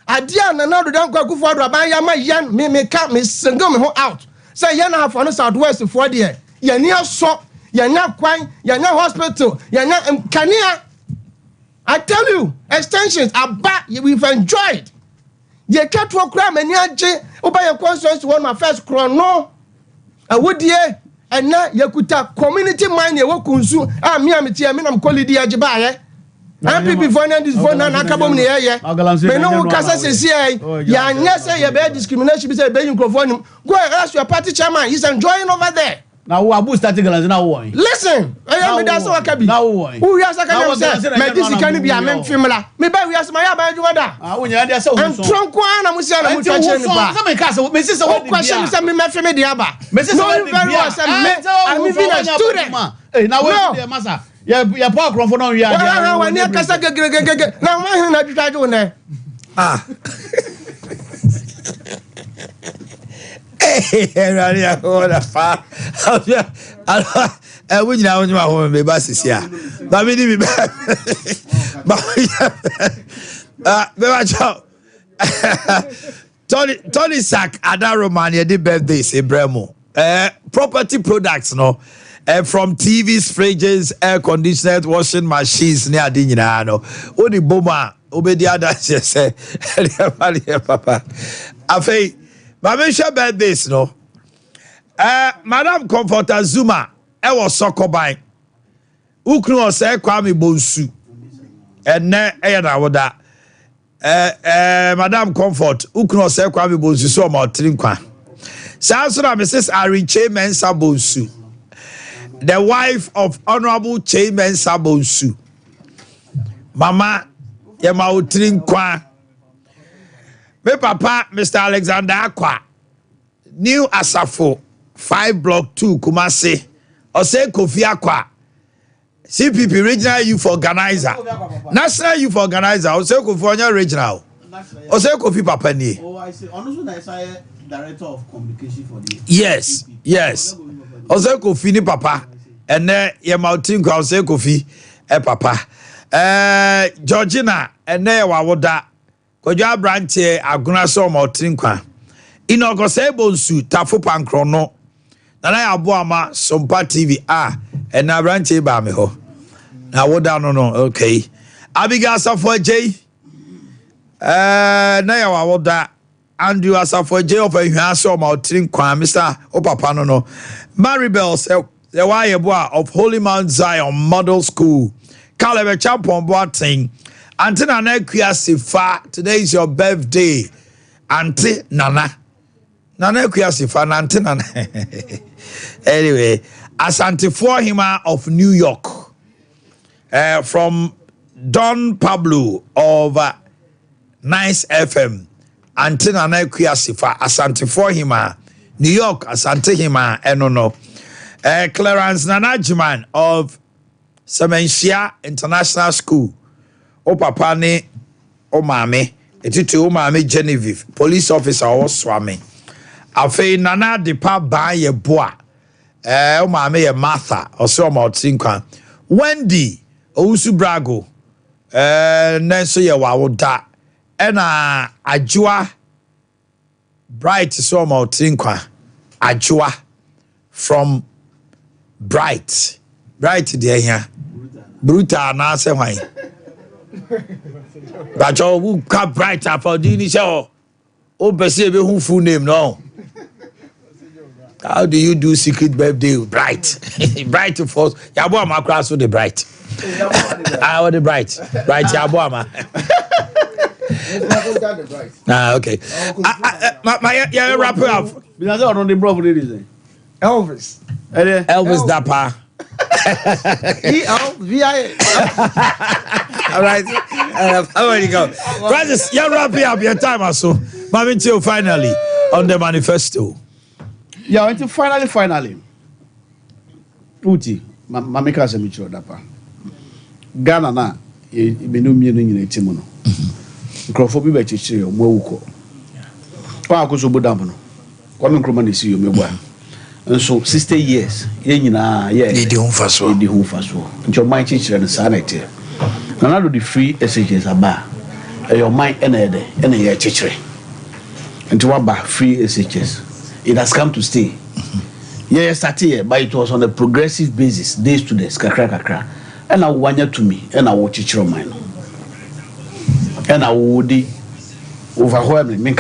Ade an na do dan kwaku fo do aba ya ma yan me ka me single me ho out. Say ya na for no southwest for there. Ya ni aso, ya nya kwan, ya nya hospital, ya nya kania. I tell you, extensions are back. We've enjoyed. Ye cat for crime and yaje, oba your constituency one my first chrono. I would ye and now yakuta community mind ye wokunsu. Me am quality ajiba. Happy before this phone and akabom ne ye. Me no kasa sesi ya nya say ye be discrimination be say be microphone. Go and ask your party chairman. He's enjoying over there. Now who abu starting galanze now won. Listen, I am that's what can be. Now won. Who we ask can say me this can be a men femla. Me ba we ask my ba adwuma da. When you dey say and tronko na mo say na mo twa chene ba. Some case me say what question say me me dey aba. Me say what dey bia. I'm even a student. Hey, now what dey massa? Ya pa kronfo no wi ade. Wa ni kasa gegegege. Na ma hin na twitwa jo ne. Rani akona fa. We nyina wonyi ma ho me ba sisi a. Ba mi ni mi ba. Be ba chao. Tony Sack Adaroman ye di birthdays Ibrahimo. Property products no. From TVs, fridges, air conditioners, washing machines ne ade nyina no. Oni boma obedi ada say. Papa. Afei Mamisha birthdays no. Madam Comforter Zuma was Sokobai. Uknu was Kwame Bonsu. And na woda. Madam Comfort, Uknu was Kwame Bonsu so ma trinkwa. Sansura Mrs. Ariche Mensa Bonsu. The wife of Honorable Che Mensa Bonsu. Mama Yama trinkwa. Me papa, Mr. Alexander Akwa, New Asafo, 5 Block 2, Kumasi, Ose Kofi Akwa, CPP Regional Youth Organizer, National Youth Organizer, Ose Kofi Regional, Ose Kofi Papa ni. Oh, I see. Also, I Director of Communication for the. Yes. Ose Kofi ni Papa, and then Yamautin Ose Kofi, Papa, Georgina, and then Wawoda. Koja branche aguna so mo trinkwa ino go say bonsu tafo pankrono na Yaw Boamah Sompa TV and na branche ba me ho na woda no okay Abigail Asafo J na ya woda Andrew Asafo J of ahwa so mo trinkwa Mr. Opapa no Maribel say the why of Holy Mount Zion Model School Caleb Champon Boating Auntie Nana Kuyasifa, today is your birthday. Auntie Nana Kuyasifa, Auntie Nana. Anyway, Asante for Hima of New York. From Don Pablo of Nice FM. Auntie Nana Kuyasifa, Asante for Hima. New York, Asante Hima, Enono. Clarence Nanajiman of Semenshia International School. O papa ne o mame etiti o mame Genevieve police officer o swame afei nana de pa ban ye boa o mame ye Martha o so ma otinkwa Wendy Owusu Brago nenso ye wawoda na Ajua Bright so ma otinkwa Ajua from Bright de here brutal na say hwan But who come bright up for the initial? Oh, perceive who full name no. How do you do secret birthday? Bright. Bright to force. Yaw Boamah class with the bright. I want the bright. Bright Yaw Boamah. Okay. Yeah, wrap it up. Because I don't know the Elvis. Elvis Dapa. ELVIA. All right. How you go? Francis, you wrap it up your time or so. Mami till finally on the manifesto. Yeah, until finally. Uti, mamika se micho dapa. Ghana na menu mienu nyina timu no. Nkrofo bi ba chichire o mwuko. Kwa akoso bodam no. Kwa me nkroma na si yo megwa. Nso 60 years ye nyina ye di hunfaso. Ncho man chichire no sa na ite. Na do the free SHS aba. Your mind ene ye chichire. Nti waba free SHS. It has come to stay. Yeah, started here, but it was on a progressive basis, days to days, kakra. And I want to me, and I watch it from mine. And I would overwhelm me,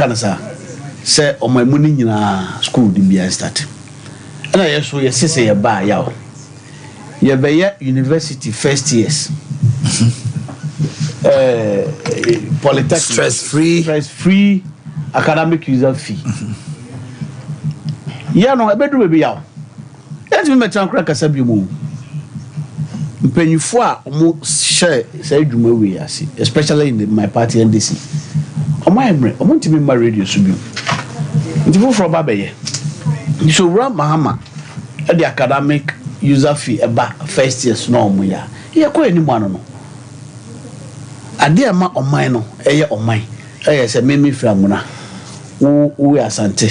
say on my money in school, the beer start. And I also say a bar, yaw. You be university first years. Polytechnic, stress free academic user fee. Yeah, no, I better be yaw. Let me make crack a sabimu. When you for share, say you may especially in my party NDC. On my brain, I want to be my radio subu. It's go for Babaye. You should run Mahama at the academic user fee about first year's norm. Yeah, quite anyone. No, a dear ma on mine, on mine. I said, Mimi Framuna. We are Sante.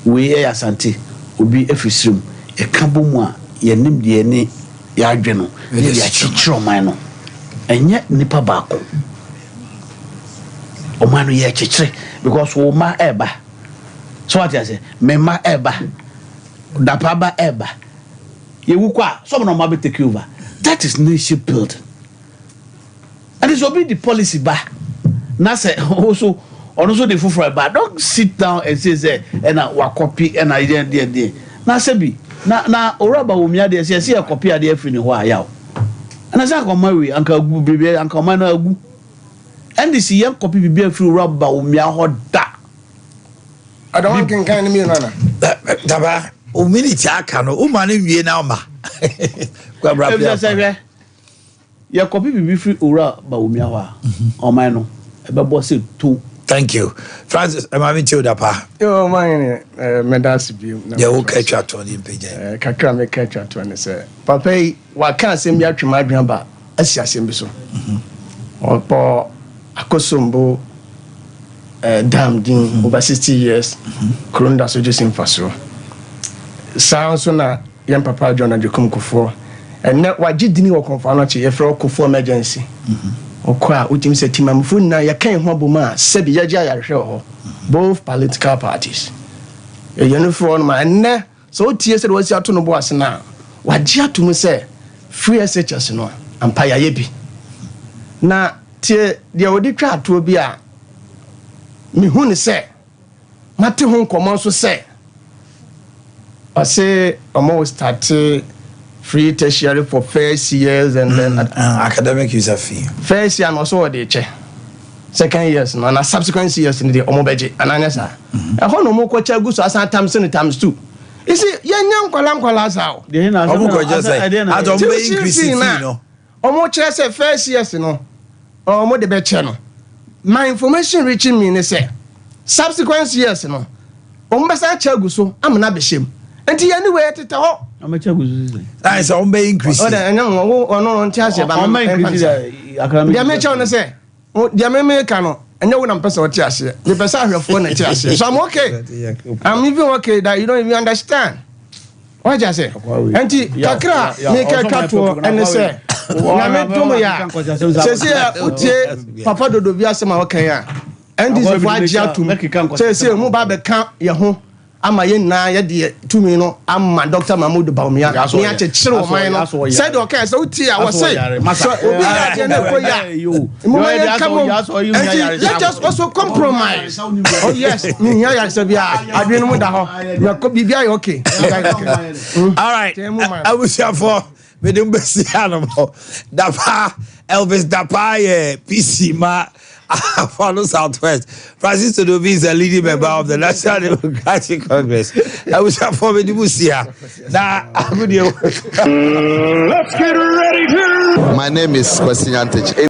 We are Sante. Will be a fishroom. A kabumwa, ye nim de any yardeno, ye chichro mino, and yet nipa bako. O manu ye chichre, because wo ma eba. So what I say, me ma eba, dapaba eba. Ye wukwa, someone ma be take over. That is nation building. And this will be the policy ba. Na say also the fufu ba. Don't sit down and say and I copy and I there. Na say be. Na oraba wumia de se a copy ade afri ne ho ayaw ana say akomawe anka agu bibi anka ma na agu and this yen copy bibi afri oraba wumia ho da I don't want kan me na daba o minute aka no o ma na wie na ma kwa bra bia ye copy bibi afri oraba wumia ho a o man no e be bo se to. Thank you. Francis, I'm having to dapa. Yo, mine, Medas view. Yeah, we'll catch up on him, PJ. Kakra me catch up to say. Papa, what can't send me out to my grandpa? As I send so. Or for Akosombo, damn din over 60 years. Kurunda so just in Faso. Sounds on a young papa John and Jacom Kufo. And not what did you confirm to your for emergency. Okwa utim se timamfu na yakan ho boma sebi yaja yahwe ho both political parties e yenufo no ma enne so tie se wasi ato no bo ase na wagye ato mu se free SHS no ampa yaye bi na tie de odi twa ato bi a me hu ne se mate ho nkomo so se ase omo start free tertiary for first years and then academic user fee. First year and also the che. Second years no na subsequent years in the omobeje ananya sa. E ho no mo ko cha gu so asan times and times 2. You see yenya nkwala sa. De na omo ko just say atom be increase fee no. Omo chere say first years no. Omo de be che no. My information reaching me ne say subsequent years no. Omo be sa cha gu so amna be shem. Enti anyway tete ho amacha guzu I say on be increase. O da enyo ono ntiase ba ma increase academic. Dia me cha no say dia me ka no enyo wo na mpesa o tiase. Me pesa ahwefo na tiase. So I'm okay. I'm even okay that you don't even understand. What you say? Enti kakra me ka kato ene say na me tomo ya. Se utie papa dodo bi asema o kan ya. And this is why dia to say mu ba be kan ye ho ama yɛn nyinaa yɛde tumi no ama Dr. Mahmood Bawumia ne akyekyere ɔman no sɛ de ɔka sɛ wotie a wɔsɛ obi yɛ adeɛ na ɛkɔ yɛ let us also compromise. Oh yes, me here yɛ bia adwene mu da hɔ na biribi ayɛ okay. All right, I wish you for me dem besi anamo Dapa Elvis Dapa PC ma for the Southwest. Francis Odobi is a leading member of the National Democratic Congress. I wish I for me to see her. Now, let's get ready to. My name is Kwesi Antich.